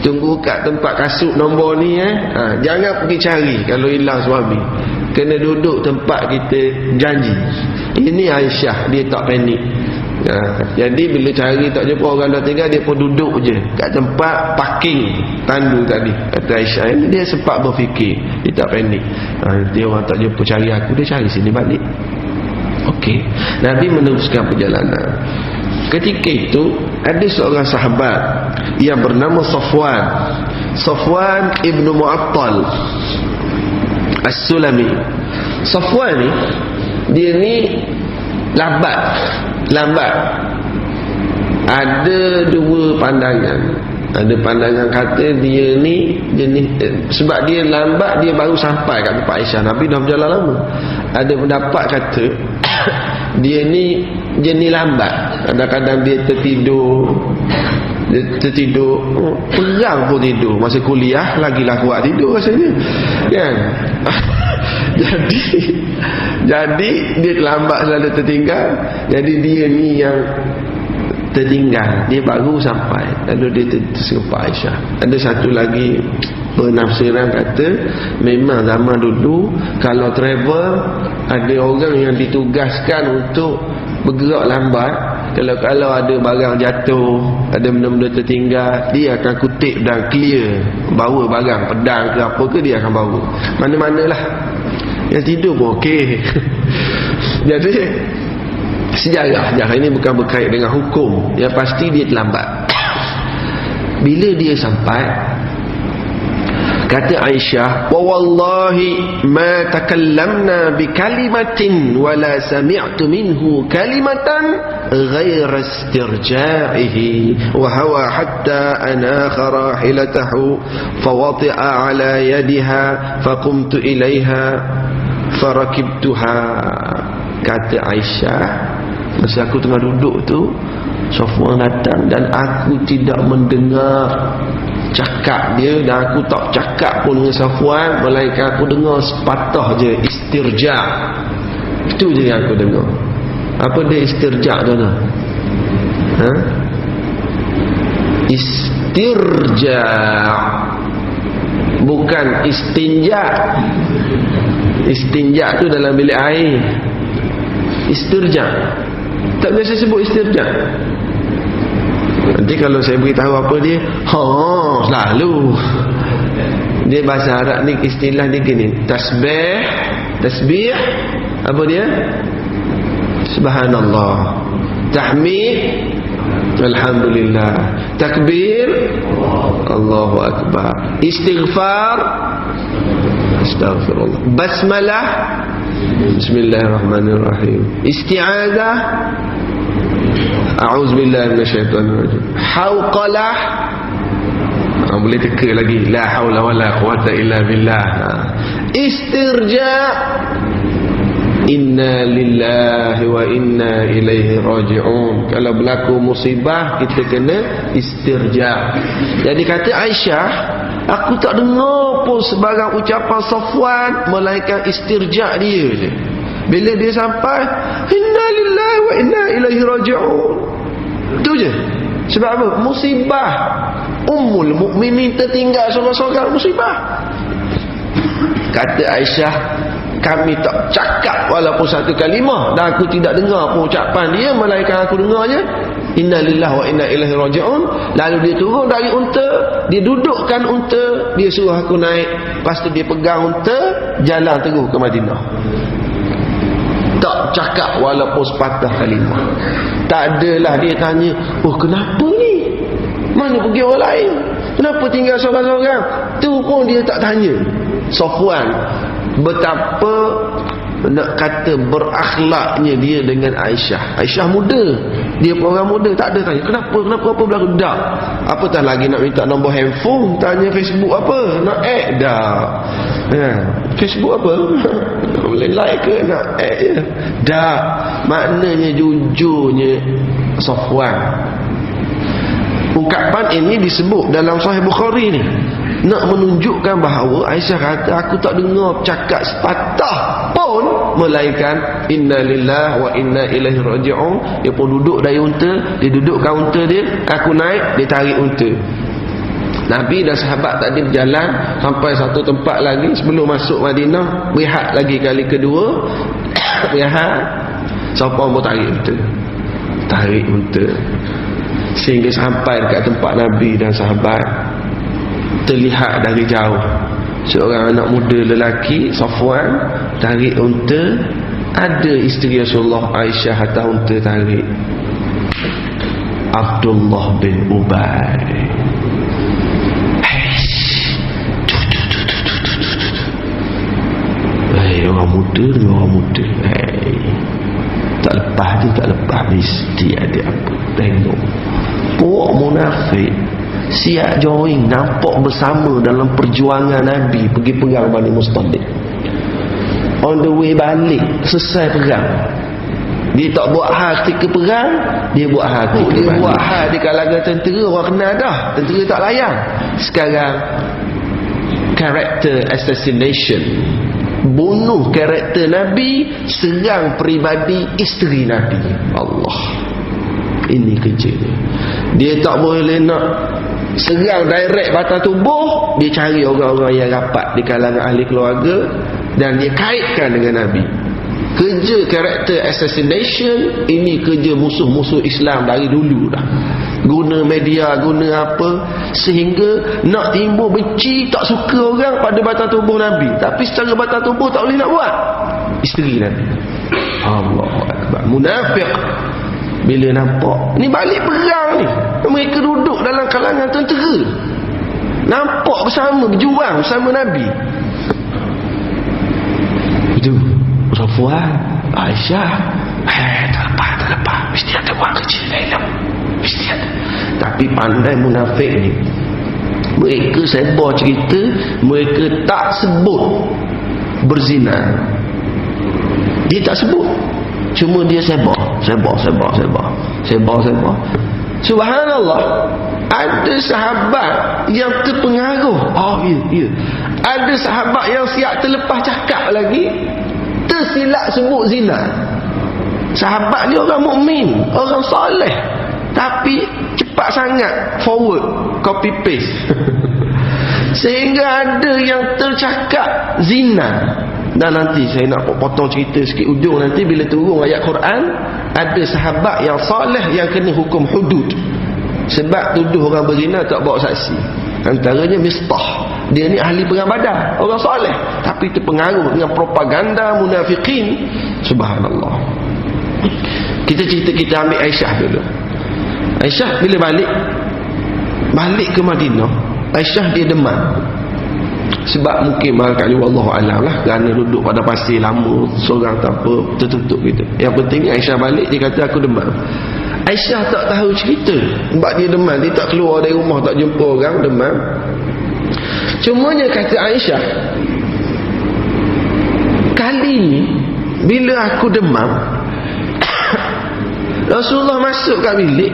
tunggu kat tempat kasut nombor ni jangan pergi cari kalau hilang suami. Kena duduk tempat kita janji. Ini Aisyah, dia tak panik. Jadi bila cari tak jumpa orang dah tinggal, dia pun duduk je kat tempat parking tandu tadi. Kata Aisyah ini, dia sempat berfikir, dia tak panik. Nanti orang tak jumpa cari aku, dia cari sini balik. Okey, Nabi meneruskan perjalanan. Ketika itu ada seorang sahabat yang bernama Safwan ibnu Mu'attal As-Sulami. Safwan ni, dia ni lambat. Ada dua pandangan. Ada pandangan kata dia ni jenis, sebab dia lambat, dia baru sampai kat tempat Aisyah. Nabi dah berjalan lama. Ada pendapat kata dia ni jenis lambat. Kadang-kadang dia tertidur, perang pun tidur. Masa kuliah lagilah kuat tidur rasanya, kan? Jadi dia lambat, selalu tertinggal. Jadi dia ni yang tertinggal, dia baru sampai. Lalu dia terserempak Aisyah. Ada satu lagi penafsiran kata, memang zaman dulu kalau travel, ada orang yang ditugaskan untuk bergerak lambat. Kalau ada barang jatuh, ada benda-benda tertinggal, dia akan kutip dan clear, bawa barang, pedang ke apa ke, dia akan bawa mana-manalah. Yang tidur pun okey. Jadi sejarah ini bukan berkait dengan hukum. Yang pasti dia terlambat. Bila dia sampai, kata Aisyah, wa wallahi ma takallamna bi kalimatin wa la sami'tu minhu kalimatan ghayra istirja'ihi wa hawa hatta anakha rahilatahu fawati'a ala yadiha faqumtu ilaiha farakibtuha. Kata Aisyah, masa aku tengah duduk tu, Safwan datang dan aku tidak mendengar cakap dia, dan aku tak cakap pun dengan Safwan, melainkan aku dengar sepatah je istirja'. Itu je yang aku dengar. Apa dia istirja' tu? Istirja', bukan istinja'. Istinja' tu dalam bilik air. Istirja', tak biasa sebut istirja'. Nanti kalau saya beritahu apa dia, selalu dia bahasa Arab ni istilah dia gini, tasbih, apa dia? Subhanallah. Tahmid, Alhamdulillah. Takbir, Allahu Akbar. Istighfar, astaghfirullah. Basmalah, bismillahirrahmanirrahim. Isti'adzah, a'udzubillahi minasyaitonirrajim. Hauqalah, boleh teka lagi, la haula wala quwata illa billah. Istirja, inna lillahi wa inna ilaihi raji'un. Kalau berlaku musibah, kita kena istirja. Jadi kata Aisyah, aku tak dengar pun sebarang ucapan Safwan melainkan istirja dia je. Bila dia sampai, inna lillahi wa inna ilaihi raji'un, itu je. Sebab apa? Musibah. Ummul mukminin tertinggal seorang-seorang musibah. Kata Aisyah, kami tak cakap walaupun satu kalimah, dan aku tidak dengar pun ucapan dia melainkan aku dengar je inna lillahi wa inna ilaihi raji'un. Lalu dia turun dari unta, dia dudukkan unta, dia suruh aku naik, lepas tu dia pegang unta, jalan terus ke Madinah. Tak cakap walaupun sepatah kalimah. Tak adalah dia tanya, oh kenapa ni, mana pergi orang lain, kenapa tinggal seorang-seorang. Tu pun dia tak tanya. Safwan betapa nak kata berakhlaknya dia dengan Aisyah. Aisyah muda, dia pun orang muda, tak ada tanya kenapa apa berlaku, dah. Apatah lagi nak minta nombor handphone, tanya Facebook apa, nak add dah. Facebook apa boleh like ke, nak add je dah. Maknanya jujurnya Safwan. Ungkapan ini disebut dalam Sahih Bukhari ni, nak menunjukkan bahawa Aisyah kata aku tak dengar cakap sepatah pun melainkan inna lillahi wa inna ilaihi raji'un. Dia pun duduk dari unta, dia dudukkan unta dia, aku naik, dia tarik unta. Nabi dan sahabat tadi berjalan sampai satu tempat lagi sebelum masuk Madinah, berehat lagi kali kedua. Berehat, Safwan pun tarik unta sehingga sampai dekat tempat Nabi dan sahabat. Terlihat dari jauh seorang anak muda lelaki, Safwan, tarik unta. Ada isteri Rasulullah, Aisyah, atas unta tarik. Abdullah bin Ubay. Orang muda. Tak lepas mesti ada apa. Tengok puak munafik siap join, nampak bersama dalam perjuangan Nabi pergi perang Bani Mustalik. On the way balik, selesai perang, dia tak buat hati ke perang, dia buat hati ke balik. Dia buat hati di kalangan tentera, orang kenal dah, tentera tak layan. Sekarang character assassination, bunuh karakter Nabi, serang peribadi isteri Nabi. Allah, ini kerja dia tak boleh nak serang direct batang tubuh, dia cari orang-orang yang rapat di kalangan ahli keluarga dan dia kaitkan dengan Nabi. Kerja character assassination ini kerja musuh-musuh Islam dari dulu dah. Guna media, guna apa, sehingga nak timbul benci, tak suka orang pada batang tubuh Nabi, tapi secara batang tubuh tak boleh nak buat isteri Nabi. Allahu Akbar. Munafik bila nampak ni balik perang ni, mereka duduk dalam kalangan tentera, nampak bersama, berjuang bersama Nabi. Itu Safwan, Aisyah, tak lepas, mesti ada orang kecil lain, mesti ada. Tapi pandai munafik ni, mereka sebar cerita, mereka tak sebut berzina, dia tak sebut, cuma dia sebar. Subhanallah, ada sahabat yang terpengaruh. Ya. Ada sahabat yang siap terlepas cakap lagi, tersilap sebut zina. Sahabat ni orang mukmin, orang soleh, tapi cepat sangat forward, copy paste. Sehingga ada yang tercakap zina. Dan nanti saya nak potong cerita sikit ujung nanti bila turun ayat Quran, ada sahabat yang soleh yang kena hukum hudud sebab tuduh orang berzina tak bawa saksi. Antaranya Mistah, dia ni ahli perang Badar, orang soleh, tapi terpengaruh dengan propaganda munafikin. Subhanallah. Kita ambil Aisyah dulu. Aisyah bila balik ke Madinah, Aisyah dia demam. Sebab mungkin barangkali wallahu alam lah, kerana duduk pada pasir lama seorang tak apa, tertutup gitu. Yang penting Aisyah balik, dia kata aku demam. Aisyah tak tahu cerita sebab dia demam, dia tak keluar dari rumah, tak jumpa orang, demam. Cumanya kata Aisyah, kali ni bila aku demam, Rasulullah masuk kat bilik.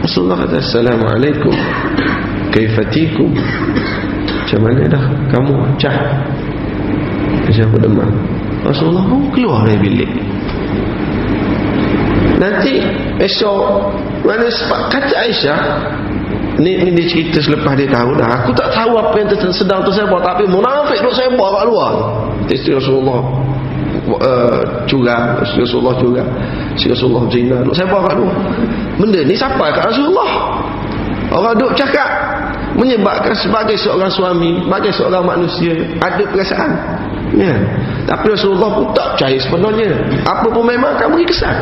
Rasulullah kata, Assalamualaikum, kaifatikum, macam mana dah kamu? Cah, macam aku demam. Rasulullah pun keluar dari bilik. Nanti esok mana kata Aisyah ni dia cerita selepas dia tahu dah, aku tak tahu apa yang sedang tersebar, tapi munafik duk sebar kat luar. Isteri Rasulullah curang, Rasulullah zina duk sebar kat luar. Benda ni sampai kat Rasulullah. Orang duk cakap, menyebabkan sebagai seorang suami, sebagai seorang manusia ada perasaan, ya. Tapi Rasulullah pun tak percaya sebenarnya. Apa pun memang kamu pergi kesan.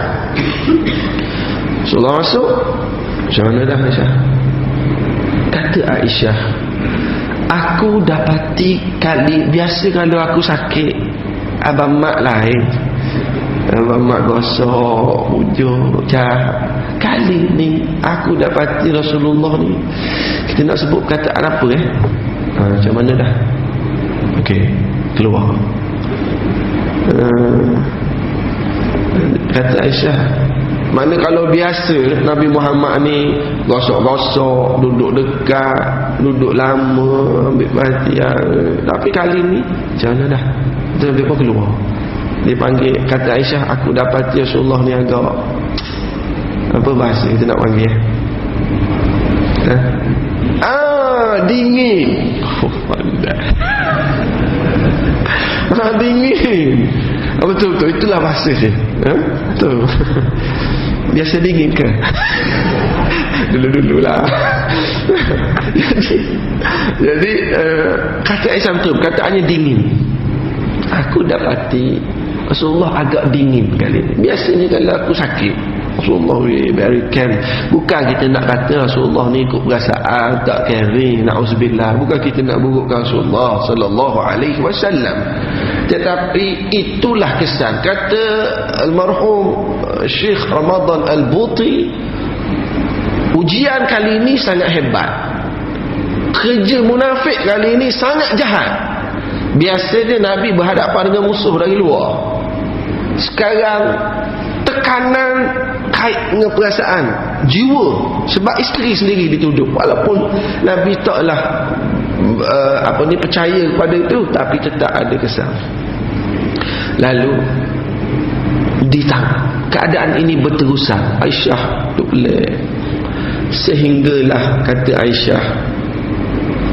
Rasulullah masuk, macam mana dah Aisyah? Kata Aisyah, aku dapati kali biasa kalau aku sakit, abang mak lain, abang mak gosok hujung cap. Kali ni aku dapati Rasulullah ni, kita nak sebut perkataan apa macam mana dah? Okey, keluar. Kata Aisyah, mana kalau biasa Nabi Muhammad ni gosok-gosok, duduk dekat, duduk lama, ambil perhatian, tapi kali ni macam mana dah? Dia pun keluar. Dia panggil, kata Aisyah, aku dapati Rasulullah ni agak apa bahasa kita nak panggil dingin. Dingin. Betul-betul itulah bahasa dia. Betul. Biasa dingin ke? Dulu-dululah. Jadi kata Aisyah betul, perkataannya dingin. Aku dapati Rasulullah agak dingin kali ni. Biasanya kalau aku sakit, Rasulullah very caring. Bukan kita nak kata Rasulullah ni ikut perasaan, tak caring, na'udzubillah. Bukan kita nak burukkan Rasulullah sallallahu alaihi wasallam. Tetapi itulah kesan. Kata almarhum Syekh Ramadan Al-Buti, ujian kali ini sangat hebat. Kerja munafik kali ini sangat jahat. Biasanya Nabi berhadapan dengan musuh dari luar. Sekarang tekanan kait dengan perasaan, jiwa, sebab isteri sendiri dituduh. Walaupun Nabi taklah percaya kepada itu, tapi tetap ada kesan. Lalu ditang, keadaan ini berterusan. Aisyah tulis, sehinggalah kata Aisyah,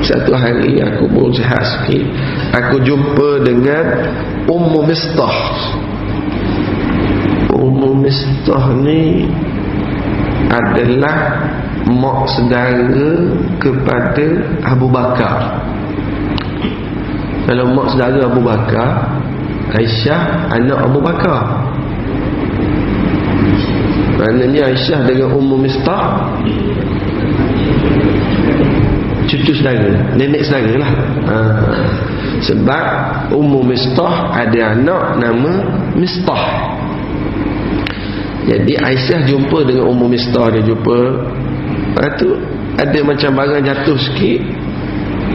satu hari aku pun sihat sikit, aku jumpa dengan Ummu Mistah. Ummu Mistah ni adalah mak saudara kepada Abu Bakar. Kalau mak saudara Abu Bakar, Aisyah anak Abu Bakar. Maknanya Aisyah dengan Ummu Mistah cucu saudara, nenek saudara lah. Sebab Ummu Mistah ada anak nama Mistah. Jadi Aisyah jumpa dengan Ummu Mistah, dia jumpa, lepas tu ada macam barang jatuh sikit.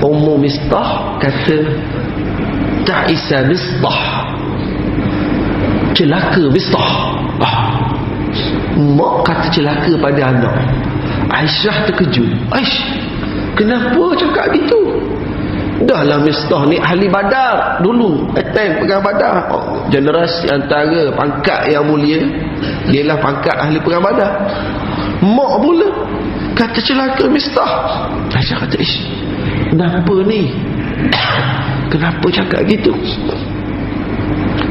Ummu Mistah kata, ta'isa Mistah, celaka Mistah. Mak kata celaka pada anak. Aisyah terkejut. Aish, kenapa cakap gitu? Dahlah Mistah ni ahli Badar dulu, attend perang Badar, generasi antara pangkat yang mulia, ialah pangkat ahli perang Badar. Mak pula kata celaka Mistah. Aisyah kata, ish, kenapa ni? Kenapa cakap gitu?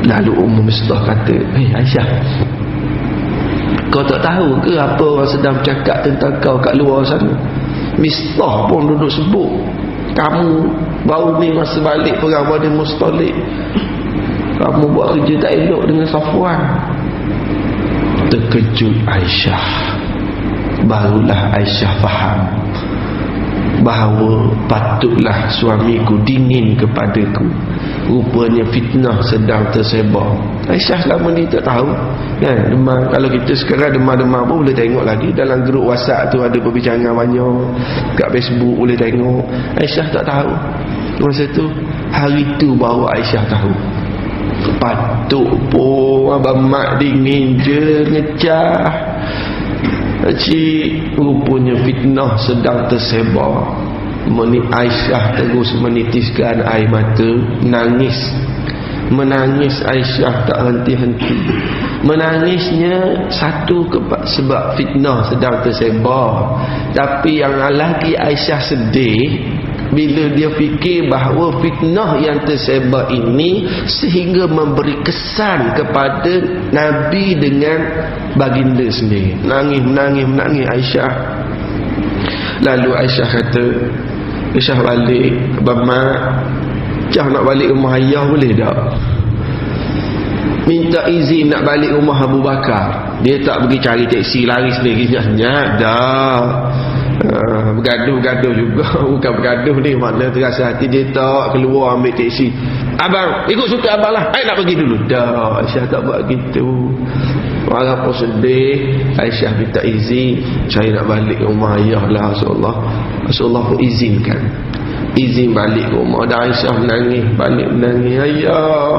Lalu Ummu Mistah kata, Aisyah, kau tak tahu ke apa orang sedang bercakap tentang kau kat luar sana? Mistah pun duduk sebut kamu baru ni masa balik perang Bani Mustalik, kamu buat kerja tak elok dengan Safwan. Terkejut Aisyah. barulah Aisyah faham bahawa patutlah suamiku dingin kepadaku. Rupanya fitnah sedang tersebar. Aisyah selama ni tak tahu kan, demam. Kalau kita sekarang demam-demam pun boleh tengok lagi. Dalam grup WhatsApp tu ada perbincangan banyak, kat Facebook boleh tengok. Aisyah tak tahu. Masa tu, hari tu baru Aisyah tahu. Patut pun abang mak dingin je, ngecah. Cik, rupanya fitnah sedang tersebar. Aisyah terus menitiskan air mata, menangis Aisyah tak henti-henti. Menangisnya satu sebab fitnah sedang tersebar, tapi yang lagi Aisyah sedih bila dia fikir bahawa fitnah yang tersebar ini sehingga memberi kesan kepada Nabi dengan baginda sendiri. Menangis Aisyah. Lalu Aisyah kata, Aisyah balik, Abang Cah nak balik rumah ayah boleh tak? Minta izin nak balik rumah Abu Bakar. Dia tak pergi cari teksi, lari sendiri senyap-senyap. Dah bergaduh-gaduh juga. Bukan bergaduh ni, makna terasa hati dia tak keluar ambil teksi. Abang, ikut suka abang lah, I nak pergi dulu. Dah, Aisyah tak buat gitu. Walaupun sedih, Aisyah minta izin, saya nak balik ke rumah ayah lah Rasulullah pun izinkan. Izin balik ke rumah. Dan Aisyah menangis, balik menangis. Ayah,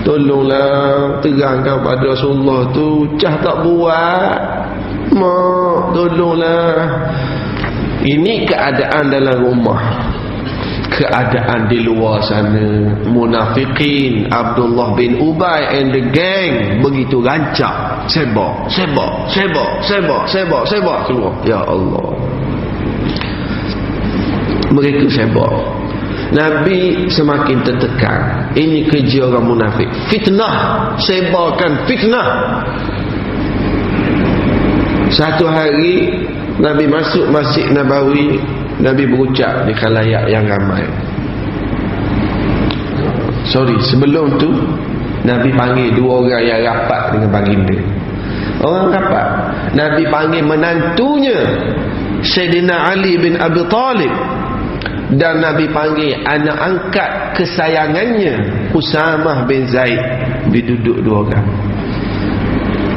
tolonglah terangkan pada Rasulullah tu, Cah tak buat. Mak, tolonglah. Ini keadaan dalam rumah. Keadaan di luar sana, munafikin, Abdullah bin Ubay and the gang begitu rancak, sebab keluar. Ya Allah, mereka sebab. Nabi semakin tertekan. Ini kerja orang munafik, fitnah, sebarkan fitnah. Satu hari Nabi masuk Masjid Nabawi, Nabi berucap di khalayak yang ramai. Sebelum tu Nabi panggil dua orang yang rapat dengan baginda. Orang rapat, Nabi panggil menantunya Sayyidina Ali bin Abi Talib, dan Nabi panggil anak angkat kesayangannya Usamah bin Zaid. Duduk dua orang,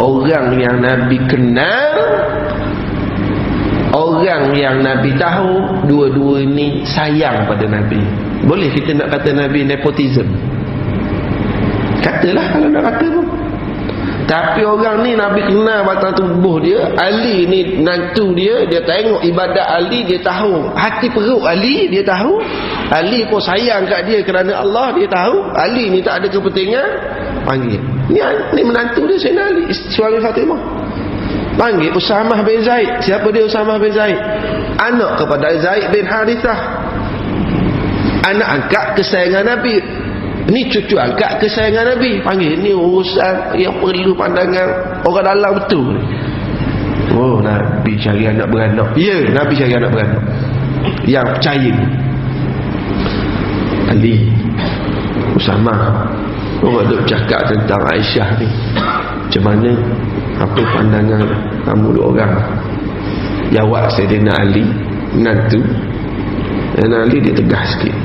orang yang Nabi kenal, orang yang Nabi tahu dua-dua ini sayang pada Nabi. Boleh kita nak kata Nabi nepotism, katalah kalau nak kata pun. Tapi orang ni Nabi kenal batang tubuh dia. Ali ni nantu dia, dia tengok ibadat Ali, dia tahu hati perut Ali, dia tahu. Ali pun sayang kat dia kerana Allah, dia tahu. Ali ni tak ada kepentingan. Panggil ni menantu dia, Sayyidina Ali, suami Fatimah. Panggil Usamah bin Zaid. Siapa dia Usamah bin Zaid? Anak kepada Zaid bin Harithah, anak angkat kesayangan Nabi. Ni cucu angkat kesayangan Nabi. Panggil, ni urusan yang perlu pandangan orang dalam betul. Oh, Nabi cari anak beranak. Ya, Nabi cari anak beranak yang percaya. Ali, Usamah, orang duk cakap tentang Aisyah ni. Macam mana? Apa pandangan kamu dua orang? Jawab Sayyidina Ali, menantu. Sayyidina Ali dia tegas sikit.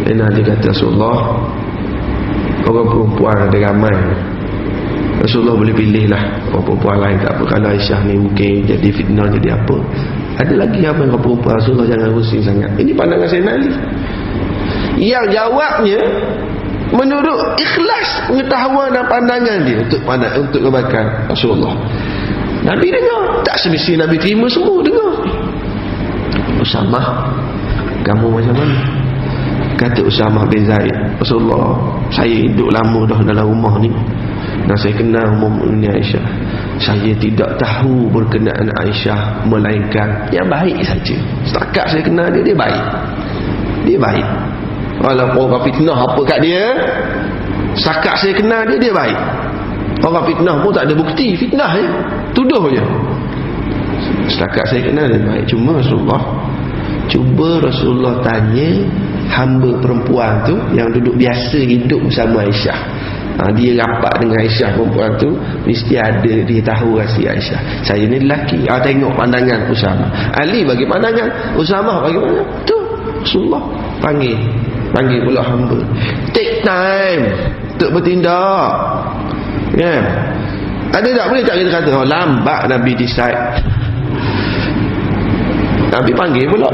Sayyidina Ali kata, Rasulullah, orang perempuan ada ramai. Rasulullah boleh pilih lah orang perempuan lain, tak apa. Kalau Aisyah ni mungkin jadi fitnah, jadi apa. Ada lagi apa orang perempuan, Rasulullah jangan rusing sangat. Ini pandangan Sayyidina Ali. Yang jawabnya menurut ikhlas pengetahuan dan pandangan dia untuk kebaikan Rasulullah. Nabi dengar, tak semestinya Nabi terima semua, dengar. Usamah, kamu macam mana? Kata Usamah bin Zaid, Rasulullah, saya hidup lama dah dalam rumah ni dan saya kenal Ummu Aisyah. Saya tidak tahu berkenaan Aisyah melainkan yang baik saja. Setakat saya kenal dia, dia baik. Dia baik. Walaupun orang fitnah apa kat dia, setakat saya kenal dia, dia baik. Orang fitnah pun tak ada bukti, fitnah je, tuduh je. Setakat saya kenal dia baik. Cuma Rasulullah tanya hamba perempuan tu yang duduk biasa hidup bersama Aisyah, Dia rapat dengan Aisyah perempuan tu, mesti ada dia tahu rahsia Aisyah. Saya ni lelaki. Tengok pandangan Usamah. Ali bagi pandangan, Usamah bagi pandangan. Tu Rasulullah panggil pula hamba. Take time untuk bertindak. Ya. Ada tak boleh tak kita kata lambat Nabi decide. Nabi panggil pula,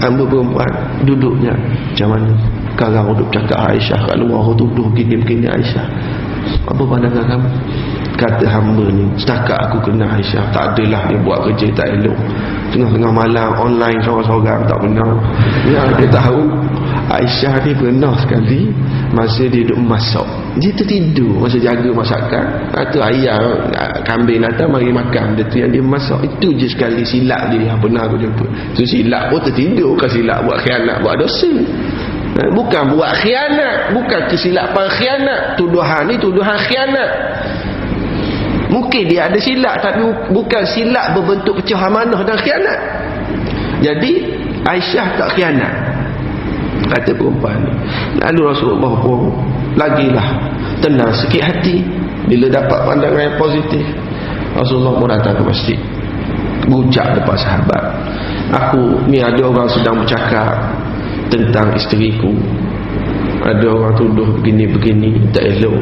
hamba perempuan, duduknya macam mana? Sekarang duduk cakap Aisyah kat luar, orang tuduh begini Aisyah. Apa pandangan kamu? Kata hamba ni, setakat aku kenal Aisyah, tak adalah dia buat kerja tak elok. Tengah-tengah malam online seorang-seorang tak benar. Dia tahu Aisyah ni pernah sekali masa dia duduk masak, dia tertidur masa jaga masakan. Kata ayah kambing datang mari makan, dia tu yang dia masak. Itu je sekali silap dia yang pernah aku jumpa. Tu silap pun tertidur, bukan silap buat khianat, buat dosa. Bukan buat khianat, bukan kesilapan khianat. Tuduhan ni tuduhan khianat. Mungkin dia ada silap, tapi bukan silap berbentuk pecah amanah dan khianat. Jadi Aisyah tak khianat, kata perempuan ni. Lalu Rasulullah pun lagilah tenang sikit hati bila dapat pandangan yang positif. Rasulullah pun datang ke masjid, berucap depan sahabat, aku ni ada orang sedang bercakap tentang isteriku, ada orang tuduh begini-begini tak elok.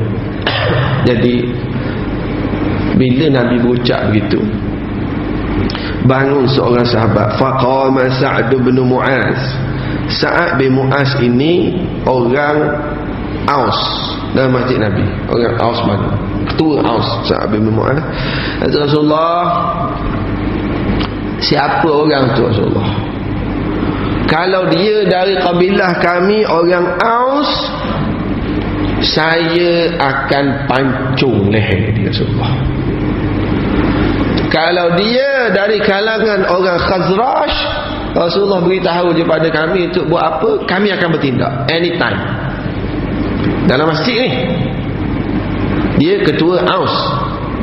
Jadi bila Nabi berucap begitu, bangun seorang sahabat. Faqama Sa'd bin Mu'az. Sa'ad bin Mu'az ini orang Aus dalam masjid Nabi. Orang Aus mana? Ketua Aus, Sa'ad bin Mu'az. Kata Rasulullah, siapa orang tu Rasulullah? Kalau dia dari kabilah kami orang Aus, saya akan pancung leher dia Rasulullah. Kalau dia dari kalangan orang Khazraj, Rasulullah beritahu je pada kami untuk buat apa, kami akan bertindak anytime. Dalam masjid ni dia ketua Aus,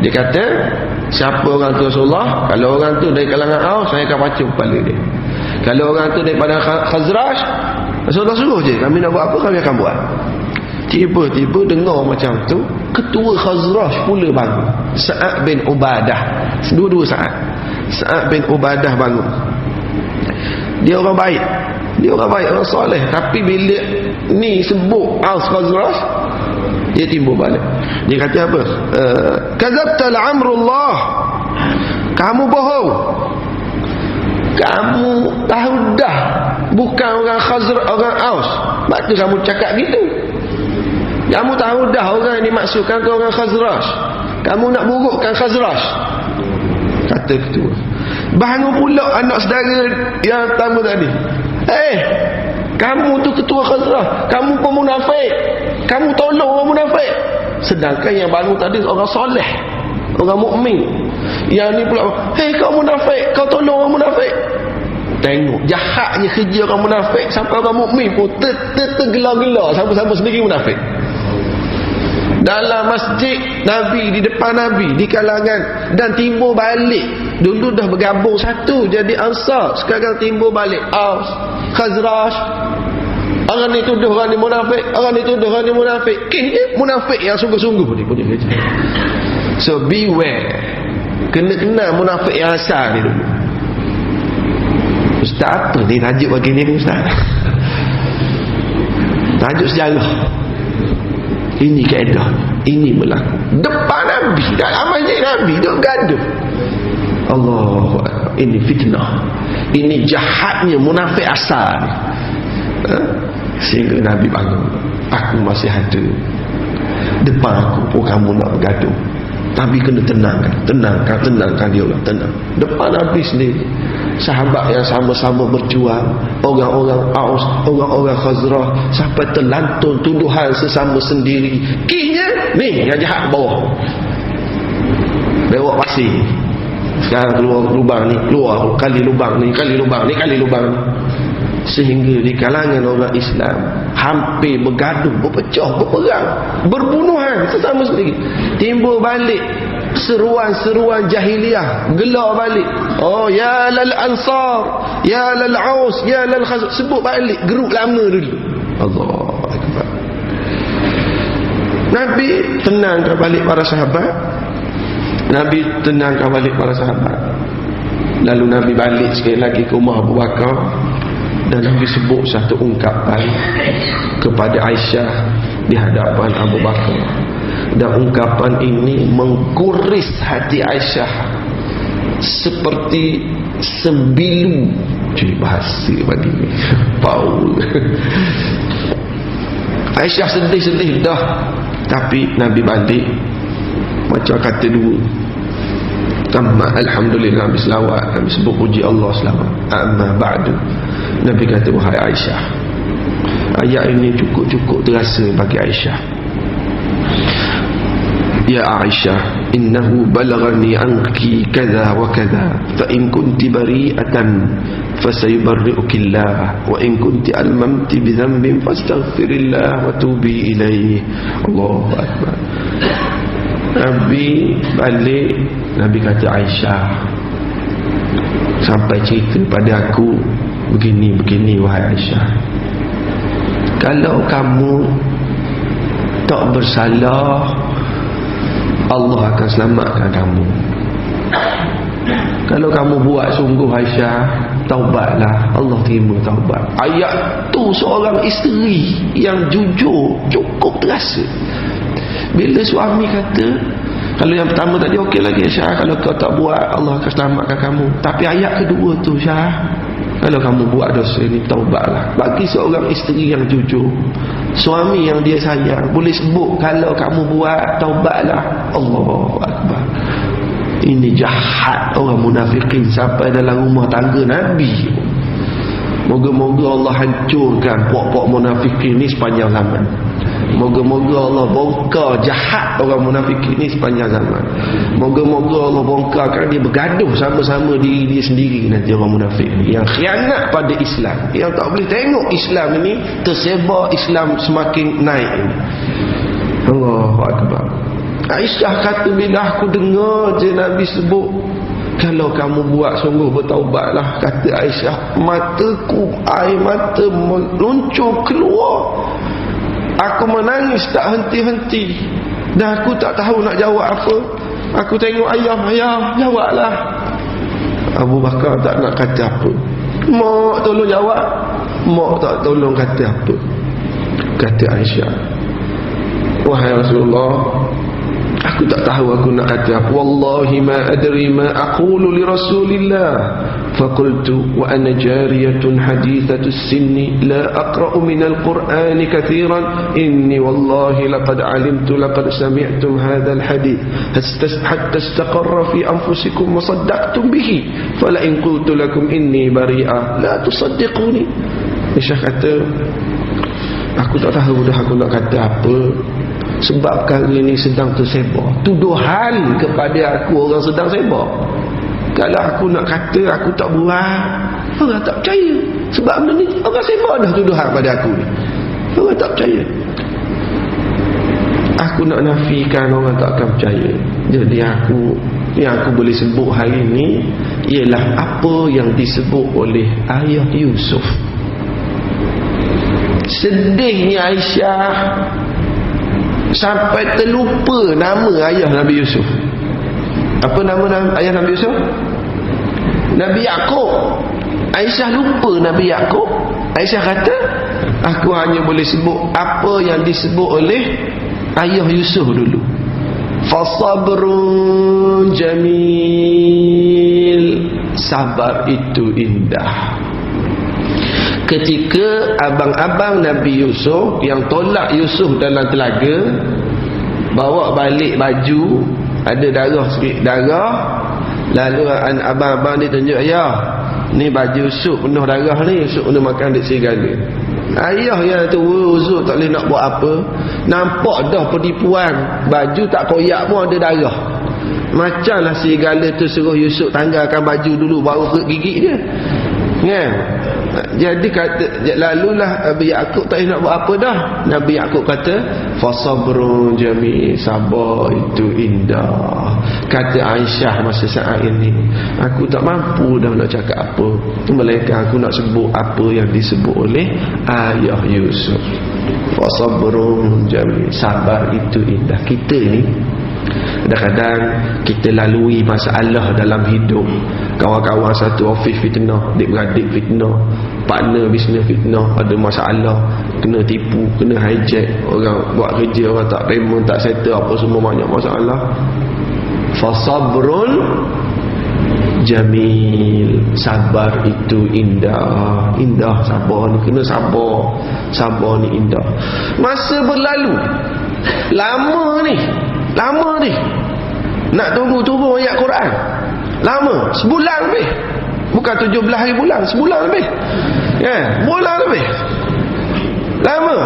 dia kata siapa orang tu Rasulullah, kalau orang tu dari kalangan Aus, saya akan pancung kepala dia. Kalau orang tu daripada Khazraj, Rasulullah suruh je, kami nak buat apa kami akan buat. Tiba-tiba dengar macam tu, ketua Khazraj pula bangun, Sa'ad bin Ubadah. Dua-dua Sa'ad bin Ubadah bangun. Dia orang baik, orang soleh. Tapi bila ni sebut Aus Khazraj, dia timbul balik. Dia kata apa? Kadzabta al-amrullah, kamu bohong. Kamu tahu dah bukan orang Khazraj, orang Aus. Sebab tu kamu cakap gitu. Kamu tahu dah orang yang dimaksudkan tu orang Khazraj. Kamu nak burukkan Khazraj, kata ketua. Bangun pula anak saudara yang pertama tadi. Kamu tu ketua Khazraj, kamu pun munafik, kamu tolong orang munafik. Sedangkan yang bangun tadi orang soleh, orang mukmin. Yang ni pula, kau munafik, kau tolong orang munafik. Tengok jahatnya kerja orang munafik, sampai orang mukmin pun tergelar-gelar sama-sama sendiri munafik. Dalam masjid Nabi, di depan Nabi, di kalangan, dan timbul balik. Dulu dah bergabung satu jadi Ansar, sekarang timbul balik Aus, Khazraj. Orang ni tuduh orang ni munafik, orang ni tuduh orang ni munafik. Munafik yang sungguh-sungguh ni punya kerja. So beware, kena munafik yang asal ni dulu. Ustaz apa ni tajuk bagi ni Ustaz? Tajuk sejarah. Ini kaedah, ini berlaku depan Nabi, dalam masjid Nabi, duk gaduh. Allahu Akbar. Ini fitnah, ini jahatnya munafik asal. Sehingga Nabi bangun, aku masih ada depan aku pun kamu nak bergaduh. Nabi kena tenangkan dia orang, tenang. Depan Nabi sendiri, sahabat yang sama-sama berjuang, orang-orang Aus, orang-orang Khazraj, sampai terlantun tuduhan sesama sendiri. Kihnya ni yang jahat bawah, lewat pasir. Sekarang keluar lubang ni, keluar kali lubang ni, kali lubang ni. Sehingga di kalangan orang Islam hampir bergaduh, berpecah, berperang, berbunuhan sesama sendiri. Timbul balik seruan-seruan jahiliah, gelar balik. Oh ya lal ansar, ya lal aus, ya lal khazraj, sebut balik geruk lama dulu. Allahu Akbar. Nabi tenangkan balik para sahabat. Lalu Nabi balik sekali lagi ke rumah Abu Bakar, dan Nabi sebut satu ungkapan kepada Aisyah di hadapan Abu Bakar, dan ungkapan ini mengkuris hati Aisyah seperti sembilu. Bahasa bagi ni Paul. Aisyah sedih-sedih dah, tapi Nabi balik macam kata dua. Tamma alhamdulillah, Nabi selawat, Nabi sebut puji Allah selawat. Amma ba'du, Nabi kata, wahai Aisyah, ayat ini cukup-cukup terasa bagi Aisyah. Ya Aisyah, innahu balaghani anki kadha wa kadha, fa in kunti bari'atan fasayubarri'uki Allah, wa in kunti almamti bi dhanbin fastaghfirillah wa tubi ilaihi. Allahu akbar. Nabi balik, Nabi kata, Aisyah, sampai cerita pada aku begini wahai Aisyah, kalau kamu tak bersalah, Allah akan selamatkan kamu. Kalau kamu buat sungguh, Aisyah, taubatlah, Allah terima taubat. Ayat tu seorang isteri yang jujur cukup terasa. Bila suami kata, kalau yang pertama tadi okey lagi, Aisyah, kalau kau tak buat, Allah akan selamatkan kamu. Tapi ayat kedua tu, Aisyah, kalau kamu buat dosa ini, taubatlah. Bagi seorang isteri yang jujur, suami yang dia sayang, boleh sebut, kalau kamu buat, taubatlah. Allahu akbar. Ini jahat orang munafikin sampai dalam rumah tangga Nabi. Moga-moga Allah hancurkan pok-pok munafikin ni sepanjang zaman. Moga-moga Allah bongkar jahat orang munafikin ni sepanjang zaman. Moga-moga Allah bongkarkan dia bergaduh sama-sama diri dia sendiri nanti, orang munafik ni yang khianat pada Islam, yang tak boleh tengok Islam ini tersebar, Islam semakin naik ini. Allahu akbar. Aisyah kata, bila aku dengar je Nabi sebut, kalau kamu buat sungguh bertaubatlah, kata Aisyah, mataku, air mata meluncur keluar. Aku menangis tak henti-henti, dan aku tak tahu nak jawab apa. Aku tengok ayah, jawablah. Abu Bakar tak nak kata apa. Mak tolong jawab. Mak tak tolong kata apa. Kata Aisyah, wahai Rasulullah, aku tak tahu aku nak kata apa. Wallahi ma adri ma aqulu li Rasulillah. Faqultu wa ana jariyatun hadithatu sinni la aqra'u min al-Qur'an kathiran, inni wallahi laqad alimtu laqad sami'tum hadha al-hadith hatta istaqarra fi anfusikum wa saddaqtum bihi, fala in qultu lakum inni bari'ah la tusaddiquni. Aisyah kata, aku tak tahu dah aku nak kata apa, sebab kali ini sedang tersebar tuduhan kepada aku, orang sedang sebar. Kalau aku nak kata aku tak buat, orang tak percaya. Sebab benda ni orang sebar dah tuduhan pada aku ni, orang tak percaya. Aku nak nafikan, orang tak akan percaya. Jadi yang aku boleh sebut hari ini ialah apa yang disebut oleh ayah Yusuf. Sedihnya Aisyah sampai terlupa nama ayah Nabi Yusuf. Apa nama ayah Nabi Yusuf? Nabi Yaqub. Aisyah lupa Nabi Yaqub. Aisyah kata, aku hanya boleh sebut apa yang disebut oleh ayah Yusuf dulu. Fasabrun jamil, sabar itu indah. Ketika abang-abang Nabi Yusuf yang tolak Yusuf dalam telaga, bawa balik baju, ada darah sikit darah, lalu abang-abang dia tunjuk, ya, ni baju Yusuf penuh darah ni, Yusuf kena makan dek serigala. Ayah yang tu uzur tak boleh nak buat apa, nampak dah penipuan, baju tak koyak pun ada darah. Macamlah serigala tu suruh Yusuf tanggalkan baju dulu baru gigit dia, kan? Jadi kata, lalulah Nabi Yaqub tak nak buat apa dah. Nabi Yaqub kata, fasabrun jamil, sabar itu indah. Kata Aisyah masa saat ini, aku tak mampu dah nak cakap apa, melainkan aku nak sebut apa yang disebut oleh ayah Yusuf. Fasabrun jamil, sabar itu indah. Kita ni kadang-kadang kita lalui masalah dalam hidup. Kawan-kawan satu office fitnah, adik-beradik fitnah, partner bisnes fitnah, ada masalah, kena tipu, kena hijack, orang buat kerja orang tak terima, tak settle, apa semua, banyak masalah. Fasabrun jamil, sabar itu indah. Indah sabar ni, kena sabar. Sabar ni indah. Masa berlalu lama ni nak tunggu turun ayat Quran. Lama, sebulan lebih. Bukan 17 hari bulan, sebulan lebih. Bulan lebih. Lama.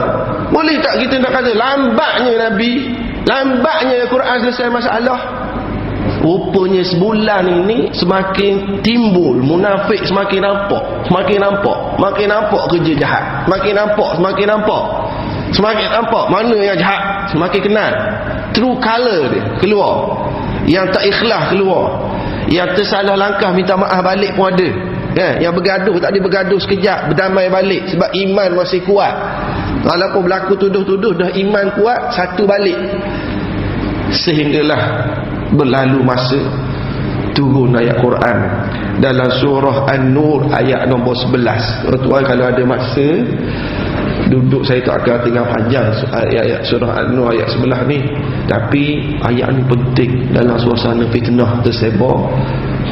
Boleh tak kita nak kata lambatnya Nabi, lambatnya Quran selesai masalah? Rupanya sebulan ini semakin timbul munafik, semakin nampak kerja jahat, semakin nampak mana yang jahat, semakin kenal. True color dia keluar. Yang tak ikhlas keluar. Yang tersalah langkah minta maaf balik pun ada. Yang bergaduh tak ada bergaduh sekejap, berdamai balik sebab iman masih kuat. Walaupun berlaku tuduh-tuduh, dah iman kuat, satu balik. Sehinggalah berlalu masa, turun ayat Quran dalam surah An-Nur ayat nombor 11. Tuan kalau ada masa duduk, saya tak akan tengah panjang ayat surah An-Nur ayat 11 ni, tapi ayat ni penting dalam suasana fitnah tersebar.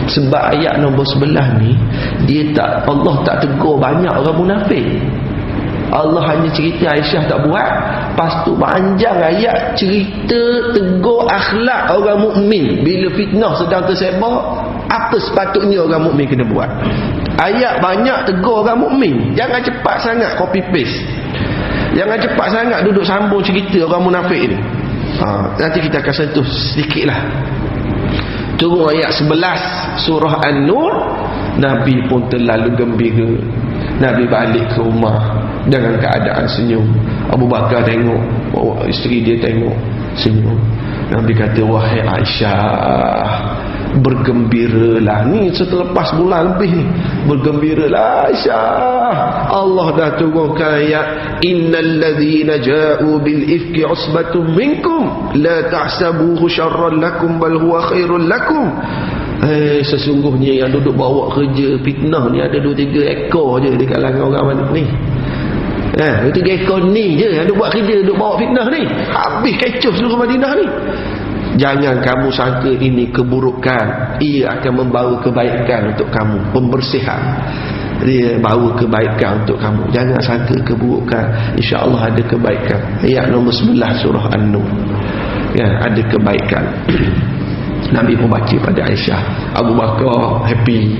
Sebab ayat nombor 11 ni, Allah tak tegur banyak orang munafik. Allah hanya cerita Aisyah tak buat. Lepas tu panjang ayat cerita tegur akhlak orang mukmin bila fitnah sedang tersebar, apa sepatutnya orang mukmin kena buat. Ayat banyak tegur orang mukmin. Jangan cepat sangat copy paste, jangan cepat sangat duduk sambung cerita orang munafik ni. Nanti kita akan sentuh sedikit lah. Turun ayat 11 surah An-Nur, Nabi pun terlalu gembira. Nabi balik ke rumah dengan keadaan senyum. Abu Bakar tengok, isteri dia tengok, senyum. Nabi kata, wahai Aisyah, bergembiralah. Ni selepas bulan lebih ni, bergembiralah Aisyah. Allah dah turunkan ayat, innal ladzina ja'u bil ifki usbatun minkum la tahsabuhu syarran lakum bal huwa khairul lakum. Sesungguhnya yang duduk bawa kerja fitnah ni ada 2-3 ekor je di kalangan orang ni. 2-3 ekor ni je yang duduk buat kerja, duduk bawa fitnah ni. Habis kecoh seluruh Madinah ni. Jangan kamu sangka ini keburukan, ia akan membawa kebaikan untuk kamu, pembersihan. Dia bawa kebaikan untuk kamu. Jangan sangka keburukan, insya-Allah ada kebaikan. Ayat nombor 11 surah An-Nur. Ada kebaikan. Nabi pun baca pada Aisyah. Abu Bakar happy.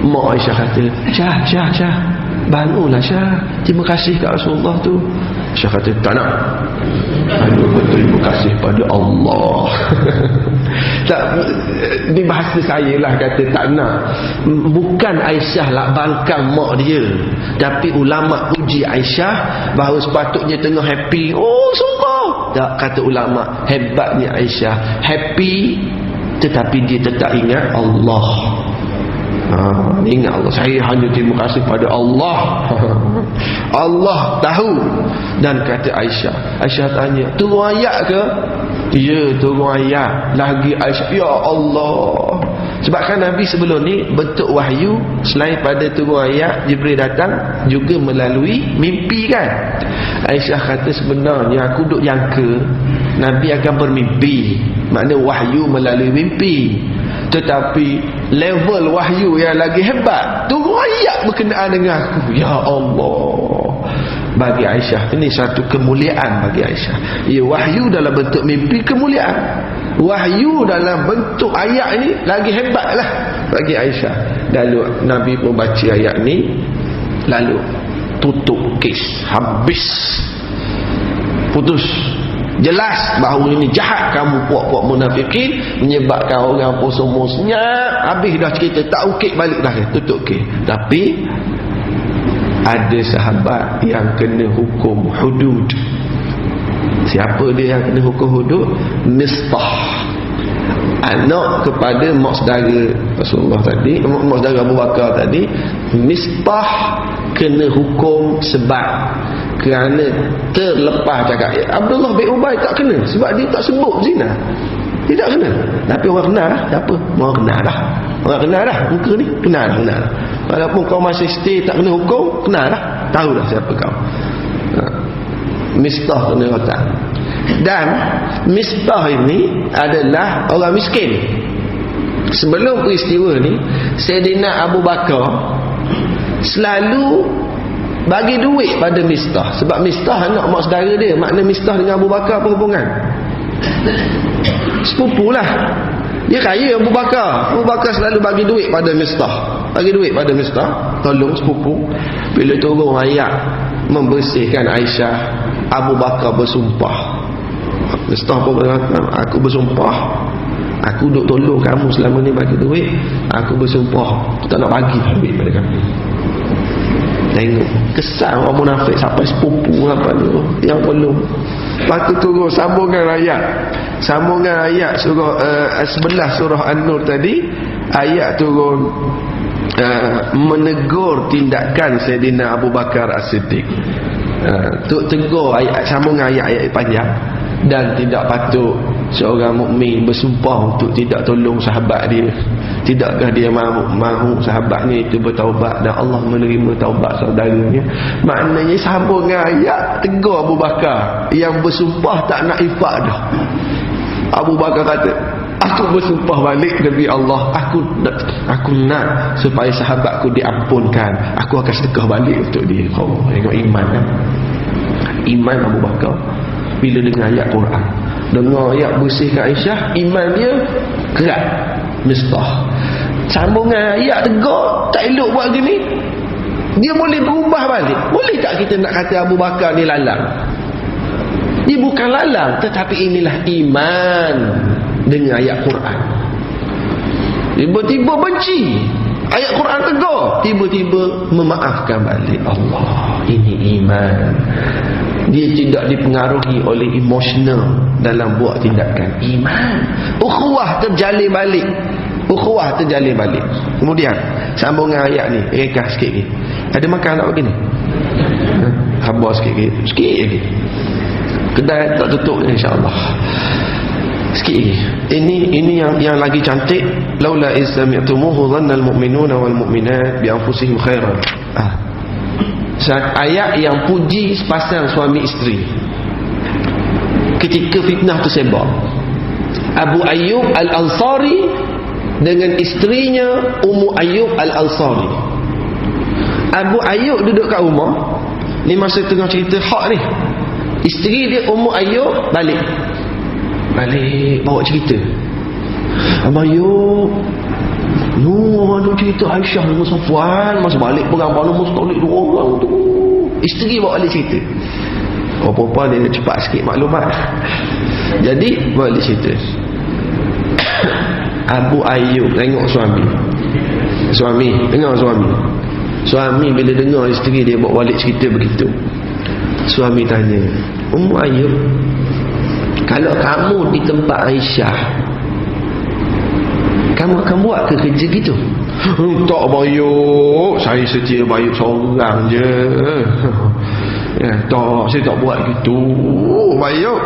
Mak Aisyah kata, Syah, bangunlah Syah, terima kasih kat Rasulullah tu. Syah kata, tak nak. Aduh, berterima kasih pada Allah. Tak, di bahasa saya lah kata tak nak. Bukan Aisyah lakbankan mak dia, tapi ulama puji Aisyah bahawa sepatutnya tengah happy. Oh sumpah. Tak, kata ulama, hebatnya Aisyah happy tetapi dia tetap ingat Allah. Ingat Allah. Saya hanya terima kasih pada Allah. Allah tahu. Dan kata Aisyah tanya, turun ayat ke? Ya, turun ayat. Lagi Aisyah, ya Allah. Sebab kan Nabi sebelum ni bentuk wahyu, selain pada turun ayat, Jibril datang juga melalui mimpi kan. Aisyah kata, sebenarnya aku duk jangka Nabi akan bermimpi, makna wahyu melalui mimpi. Tetapi level wahyu yang lagi hebat, turun ayat berkenaan dengan aku. Ya Allah. Bagi Aisyah ini satu kemuliaan bagi Aisyah. Ya, wahyu dalam bentuk mimpi kemuliaan. Wahyu dalam bentuk ayat ini lagi hebatlah bagi Aisyah. Lalu Nabi pun baca ayat ni, lalu tutup kes, habis, putus. Jelas bahawa ini jahat kamu puak-puak munafikin, menyebabkan orang pun semua senyap. Habis dah cerita, tak ukit balik dah, tutup kes. Tapi ada sahabat yang kena hukum hudud. Siapa dia yang kena hukum hudud? Mistah, anak kepada mak saudara Rasulullah tadi, mak saudara Abu Bakar tadi. Mistah kena hukum sebab kerana terlepas cakap. Abdullah bin Ubay tak kena sebab dia tak sebut zina, tidak kena. Tapi orang kenal dah. Apa? Orang kenal dah. Orang kenal dah. Muka ni kenal dah. Walaupun kau masih stay tak kena hukum, kenal dah. Tahu dah siapa kau. Mistah kena rotak. Dan Mistah ini adalah orang miskin. Sebelum peristiwa ni, Sayyidina Abu Bakar selalu bagi duit pada Mistah. Sebab Mistah anak mak saudara dia. Makna Mistah dengan Abu Bakar apa hubungan? Sepupu lah. Dia kaya Abu Bakar. Abu Bakar selalu bagi duit pada Mistah. Bagi duit pada Mistah, tolong sepupu. Bila turun ayat membersihkan Aisyah, Abu Bakar bersumpah. Mistah pun berkata, aku bersumpah, aku duk tolong kamu selama ni bagi duit. Aku bersumpah aku tak nak bagi duit pada kamu. Tengok kesan orang munafik sampai sepupu apa tu yang belum. Lepas tu turun sambungan ayat surah 11 surah An-Nur tadi. Ayat turun menegur tindakan Sayyidina Abu Bakar As-Siddiq. Tegur ayat, sambungan ayat-ayat panjang. Dan tidak patut seorang mukmin bersumpah untuk tidak tolong sahabat dia. Tidakkah dia mahu sahabatnya itu bertaubat dan Allah menerima taubat saudaranya? Maknanya sambungan ayat tegur Abu Bakar yang bersumpah tak nak ifak dah. Abu Bakar kata, aku bersumpah balik demi Allah, aku nak supaya sahabatku diampunkan, aku akan sedekah balik untuk dia. Oh, tengok iman kan? Iman Abu Bakar bila dengar ayat Quran, dengar ayat bersihkan Aisyah, iman dia kerat. Mistah sambungan ayat tegur, tak elok buat gini, dia boleh berubah balik. Boleh tak kita nak kata Abu Bakar ni lalang? Dia bukan lalang, tetapi inilah iman dengan ayat Quran. Tiba-tiba benci ayat Quran tegur, tiba-tiba memaafkan balik. Allah, ini iman. Dia tidak dipengaruhi oleh emosional dalam buat tindakan. Iman, ukhuwah terjalin balik. Ukhuwah terjalin balik. Kemudian sambungan ayat ni, rekah sikit lagi. Ada makan tak begini? Habar sikit lagi. Sikit lagi. Kedai tak tutup insya-Allah. Sikit lagi. Ini yang lagi cantik. Laula iz sami'tumuhu dhanna al-mu'minuna wal mu'minat bi anfusihim khairan. Ayat yang puji sepasang suami isteri ketika fitnah tersebar. Abu Ayyub Al-Ansari dengan isterinya Ummu Ayyub Al-Ansari. Abu Ayyub duduk kat rumah ni masa tengah cerita hak ni. Isteri dia Ummu Ayyub balik bawa cerita. Abu Ayyub, orang tu cerita Aisyah dengan Safwan masa balik perang Banu Mustalik 2 orang tu. Isteri bawa balik cerita. Perempuan dia cepat sikit maklumat. Jadi bawa balik cerita. Abu Ayyub tengok suami dengar suami bila dengar isteri dia bawa balik cerita begitu, suami tanya, Ummu Ayyub, kalau kamu di tempat Aisyah, kamu akan buat ke kerja gitu? Tak Bayuk, saya setia Bayuk seorang je. Tak, saya tak buat gitu Bayuk.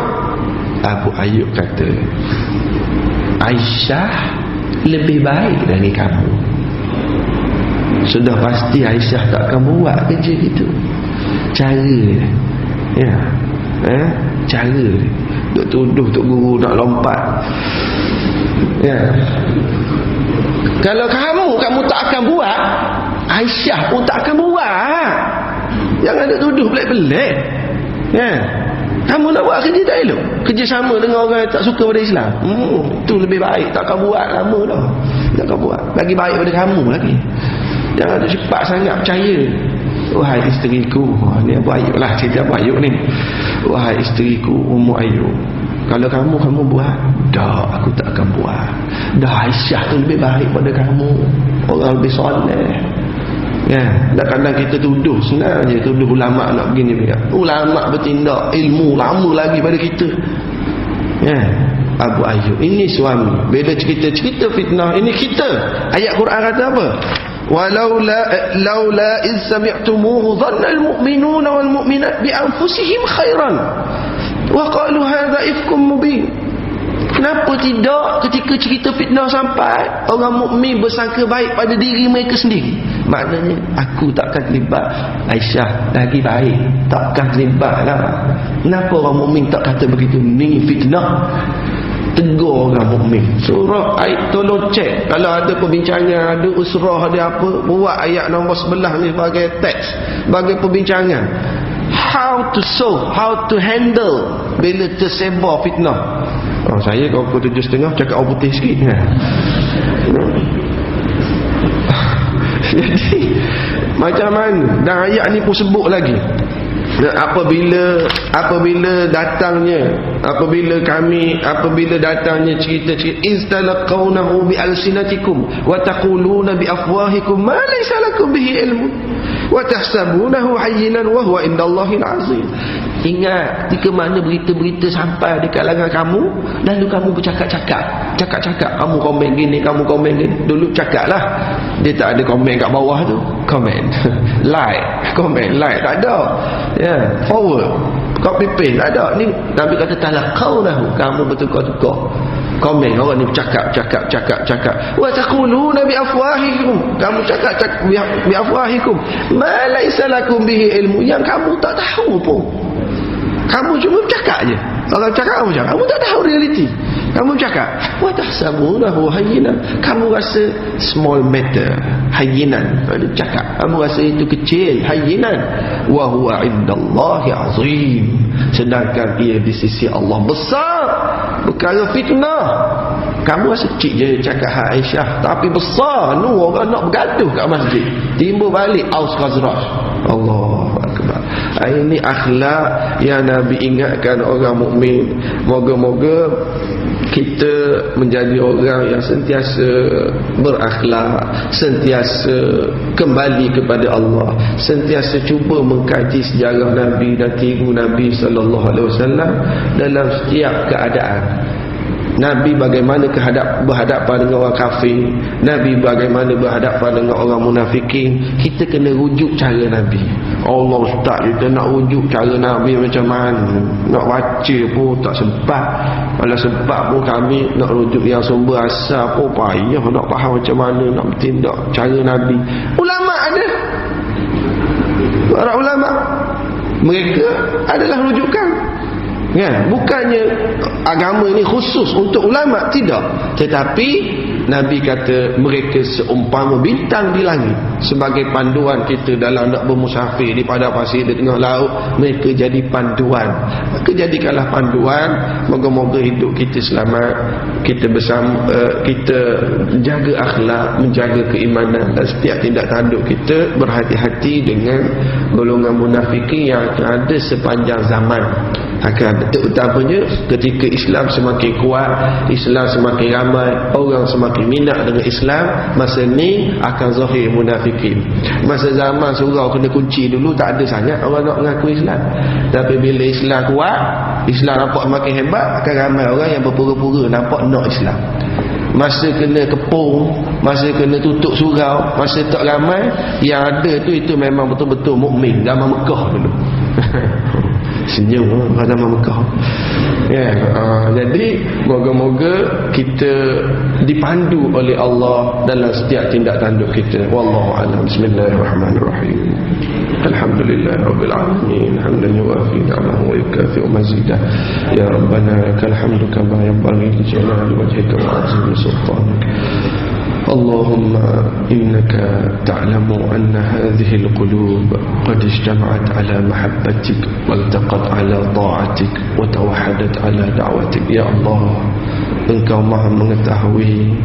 Abu Ayyub kata, Aisyah lebih baik dari kamu. Sudah pasti Aisyah tak akan buat kerja gitu. Cara cara duk tuduh tok guru nak lompat. Kalau kamu tak akan buat, Aisyah pun tak akan buat. Jangan ada tuduh pelik-pelik. Kamu nak buat kerja tak elok, kerja sama dengan orang yang tak suka pada Islam. Itu lebih baik. Tak akan buat lama dah. Tak akan buat. Lagi baik pada kamu lagi. Jangan ada cepat sangat percaya. Wahai isteriku, ni Abu Ayyub lah, cerita Abu Ayyub ni. Wahai isteriku Ummu Ayyub, kalau kamu buat, dah aku tak akan buat. Dah Aisyah tu lebih baik pada kamu. Orang lebih soleh. Ya, kadang-kadang kita tuduh, senang je tuduh ulama nak begini juga. Ulama bertindak ilmu lama lagi pada kita. Ya, Abu Ayyub ini suami, bila cerita fitnah ini kita. Ayat Quran kata apa? laula iz sami'tumuhu dhanna al-mu'minuna wal mu'minat bi anfusihim khairan wa qalu hadha ifkum mubin. Kenapa tidak ketika cerita fitnah sampai, orang mukmin bersangka baik pada diri mereka sendiri? Maknanya aku takkan terlibat, Aisyah lagi baik, takkan terlibat lah. Kenapa orang mukmin tak kata begitu? Ni fitnah. Tegur orang mukmin. Surah ayat, tolong cek kalau ada perbincangan, ada usrah, ada apa, buat ayat nombor 11 ni sebagai teks, sebagai perbincangan. How to solve, how to handle bila tersebar fitnah. Saya kalau pukul 7.30 cakap orang putih sikit kan? Jadi macam mana? Dan ayat ni pun sebut lagi, apabila datangnya cerita-cerita instalaqawnahu bi alsinatikum wa taquluna bi afwahikum ma laysa lakum bihi ilmu wa tahsabunahu hayyinan wa huwa indallahil azim. Ingat ketika mana berita-berita sampai di kalangan kamu, lalu kamu bercakap-cakap, kamu komen gini, kamu komen gini. Dulu cakaplah, dia tak ada komen kat bawah tu, komen komen like tak ada, ya, forward, copy paste tak ada. Ni Nabi kata talaqawnahu, kamu bertukar-tukar komen. Orang ni cakap wa taquluna bi afwahikum, kamu cakap bi afwahikum ma laysa lakum bihi ilmu, yang kamu tak tahu pun. Kamu cuma bercakap je. Orang cakap kamu tak tahu realiti. Kamu cakap wa tahsabunahu hayyinan, kamu rasa small matter, hayyinan. Ada cakap kamu rasa itu kecil, hayyinan, wa huwa indallahi azim, sedangkan ia di sisi Allah besar. Perkara fitnah kamu rasa kecil je cakap Aisyah, tapi besar. Orang nak bergaduh kat masjid, timbul balik Aus Khazraj. Allahu akbar. Ini akhlak yang Nabi ingatkan orang mukmin. Moga-moga kita menjadi orang yang sentiasa berakhlak, sentiasa kembali kepada Allah, sentiasa cuba mengkaji sejarah Nabi dan tiru Nabi sallallahu alaihi wasallam dalam setiap keadaan. Nabi bagaimana berhadapan dengan orang kafir, Nabi bagaimana berhadapan dengan orang munafikin. Kita kena rujuk cara Nabi. Allah Ustaz, kita nak rujuk cara Nabi macam mana? Nak baca pun tak sempat. Kalau sempat pun kami nak rujuk yang sumber asal pun payah nak faham macam mana nak bertindak cara Nabi. Ulama ada, para ulama mereka adalah rujukan. Ya, bukannya agama ini khusus untuk ulama, tidak. Tetapi Nabi kata mereka seumpama bintang di langit, sebagai panduan kita dalam nak bermusafir di padang pasir di tengah laut. Mereka jadi panduan. Maka jadikanlah panduan. Moga-moga hidup kita selamat, kita bersama, kita jaga akhlak, menjaga keimanan, dan setiap tindak tanduk kita berhati-hati dengan golongan munafikin yang akan ada sepanjang zaman. Akan terutamanya ketika Islam semakin kuat, Islam semakin ramai, orang semakin minat dengan Islam, masa ni akan zahir munafikin. Masa zaman surau kena kunci dulu, tak ada sangat orang nak mengaku Islam. Tapi bila Islam kuat, Islam nampak makin hebat, akan ramai orang yang berpura-pura nampak nak Islam. Masa kena kepung, masa kena tutup surau, masa tak ramai, yang ada tu itu memang betul-betul mukmin zaman Mekah dulu. Senyum pada Mekah. Ya, jadi moga-moga kita dipandu oleh Allah dalam setiap tindak tanduk kita. Wallahu a'lam. Bismillahirrahmanirrahim. Alhamdulillahirabbil alamin. Hamdan yuwafi ni'amahu wa yukafi mazidah. Ya Rabbana lakal hamdu kama yanbaghi li jalali wajhika wa 'azimi sultanik. اللهم إنك تعلم أن هذه القلوب قد اجتمعت على محبتك والتقت على طاعتك وتوحدت على دعوتك. Ya Allah, Engkau maha mengetahui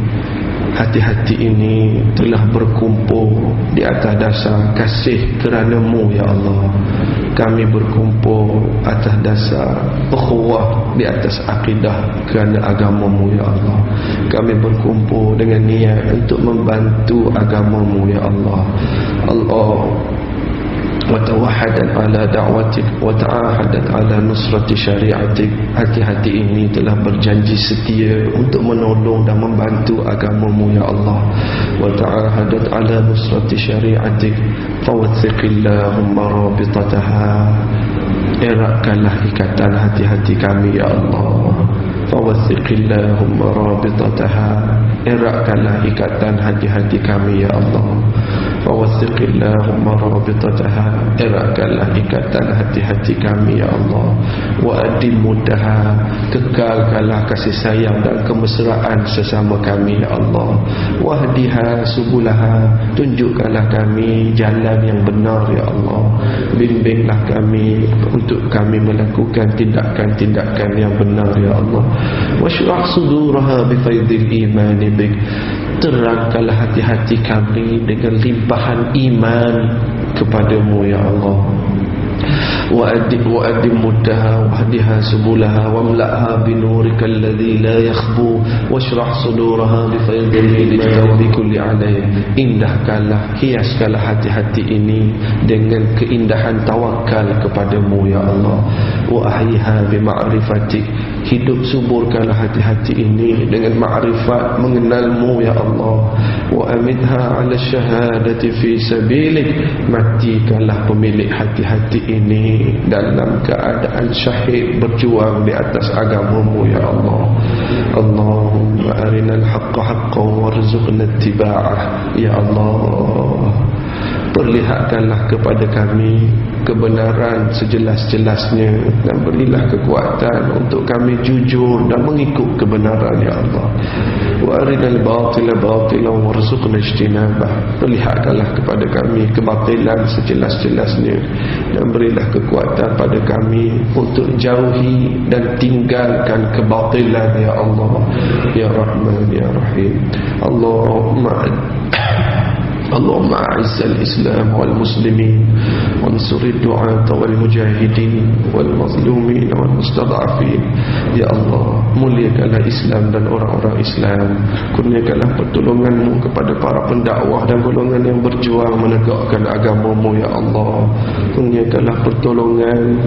hati-hati ini telah berkumpul di atas dasar kasih kerana-Mu, Ya Allah. Kami berkumpul atas dasar ukhuwah, di atas akidah kerana agama-Mu, Ya Allah. Kami berkumpul dengan niat untuk membantu agama-Mu, Ya Allah. Allah وتوحدت على دعوتك وتعاهدت على نصرة syariatik. Hati-hati ini telah berjanji setia untuk menolong dan membantu agamamu ya Allah. وتعاهدت على نصرة syariatik فوثق اللهم رابطتها. Eratkanlah ikatan hati-hati kami ya Allah. فوثق اللهم رابطتها. Eratkanlah ikatan hati-hati kami ya Allah. فوثق اللهم رابطتها. Eratkanlah ikatan hati-hati kami ya Allah. وأدم مدها. Kekalkanlah kasih sayang dan kemesraan sesama kami ya Allah. وهدها سبلها. Tunjukkanlah kami jalan yang benar ya Allah. Bimbinglah kami untuk kami melakukan tindakan-tindakan yang benar ya Allah. Washrah suduraha bifaidil imani bik. Terangkanlah hati-hati kami dengan limpahan iman kepadamu ya Allah. وأدم مدها وهدها سبلها واملأها بنورك الذي لا يخبو واشرح صدورها بفيض الهدى بكل عليه. Indahkanlah, hiaskanlah hati-hati ini dengan keindahan tawakal kepadamu ya Allah. وأحيها بمعرفتك. Hidup suburkanlah hati-hati ini dengan ma'rifat mengenalmu ya Allah. وأمتها على الشهادة في سبيلك. Matikanlah pemilik hati-hati ini dalam keadaan syahid berjuang di atas agamamu ya Allah. Allahumma arinal haqqa haqqan warzuqna ittiba'ah. Ya Allah, perlihatkanlah kepada kami kebenaran sejelas-jelasnya dan berilah kekuatan untuk kami jujur dan mengikut kebenaran ya Allah. Wa arinal batila batilan warzuqna ijtinabah. Perlihatkanlah kepada kami kebatilan sejelas-jelasnya dan berilah kekuatan pada kami untuk jauhi dan tinggalkan kebatilan ya Allah. Ya Rahman ya Rahim. اللهم أعز الإسلام والمسلمين وانصر الدعاة والمجاهدين والمظلومين والمستضعفين. Ya Allah, muliakanlah Islam dan orang-orang Islam. Kurniakanlah pertolonganmu kepada para pendakwah dan golongan yang berjuang menegakkan agamamu ya Allah. Kurniakanlah pertolongan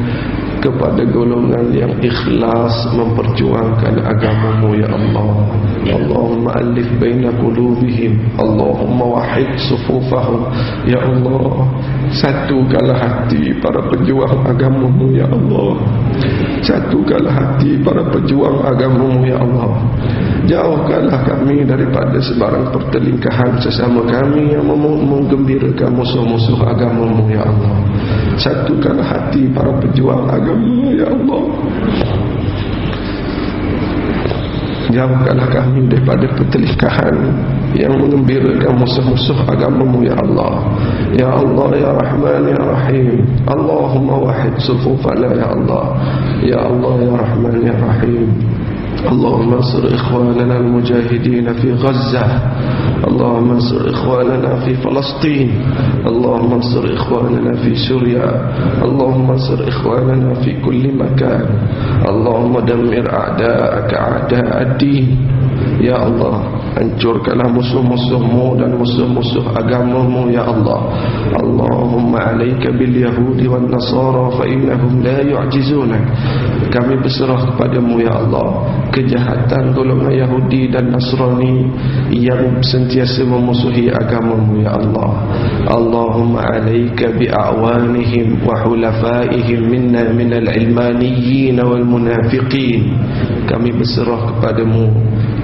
kepada golongan yang ikhlas memperjuangkan agamamu ya Allah. Allahumma alif baina qulubihim. Allahumma wahid sufufahum. Ya Allah, satukanlah hati para pejuang agamamu ya Allah. Satukanlah hati para pejuang agamamu ya Allah. Jauhkanlah kami daripada sebarang pertelingkahan sesama kami yang menggembirakan musuh-musuh agamamu ya Allah. Satukanlah hati para pejuang agamamu ya Allah. Jauhkanlah kami daripada pertelingkahan yang mengembirakan musuh-musuh agamamu ya Allah. Ya Allah ya Rahman ya Rahim. Allahumma wahid sufufana ya Allah. Ya Allah ya Rahman ya Rahim. اللهم انصر إخواننا المجاهدين في غزة. اللهم انصر إخواننا في فلسطين. اللهم انصر إخواننا في سوريا. اللهم انصر إخواننا في كل مكان. اللهم دمر أعداءك أعداء الدين. Ya Allah, hancurkanlah musuh-musuhmu dan musuh-musuh agamamu ya Allah. Allahumma alaika bil yahudi wan nasara fa innahum la yu'jizunak. Kami berserah kepadamu ya Allah kejahatan golongan Yahudi dan Nasrani yang sentiasa memusuhi agamamu ya Allah. Allahumma alaika bi a'wanihim wa hulafaihim minna minal ilmaniyyin wal munafiqin. Kami berserah kepadamu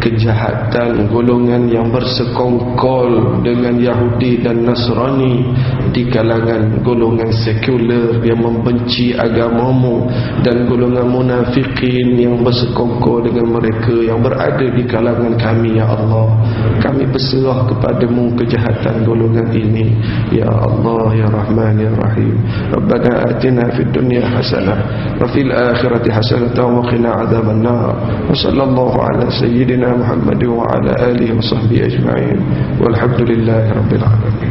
kejahatan golongan yang bersekongkol dengan Yahudi dan Nasrani di kalangan golongan sekular yang membenci agamamu dan golongan munafikin yang bersekongkol dengan mereka yang berada di kalangan kami ya Allah. Kami berserah kepadamu kejahatan golongan ini ya Allah ya Rahman ya Rahim. Rabbana atina fid dunya hasanah wa fil akhirati hasanah wa qina adzaban nar. Wa sallallahu ala sayyidina Muhammad wa ala alihi wa sahbihi ajma'in. Walhamdulillahi rabbil alamin.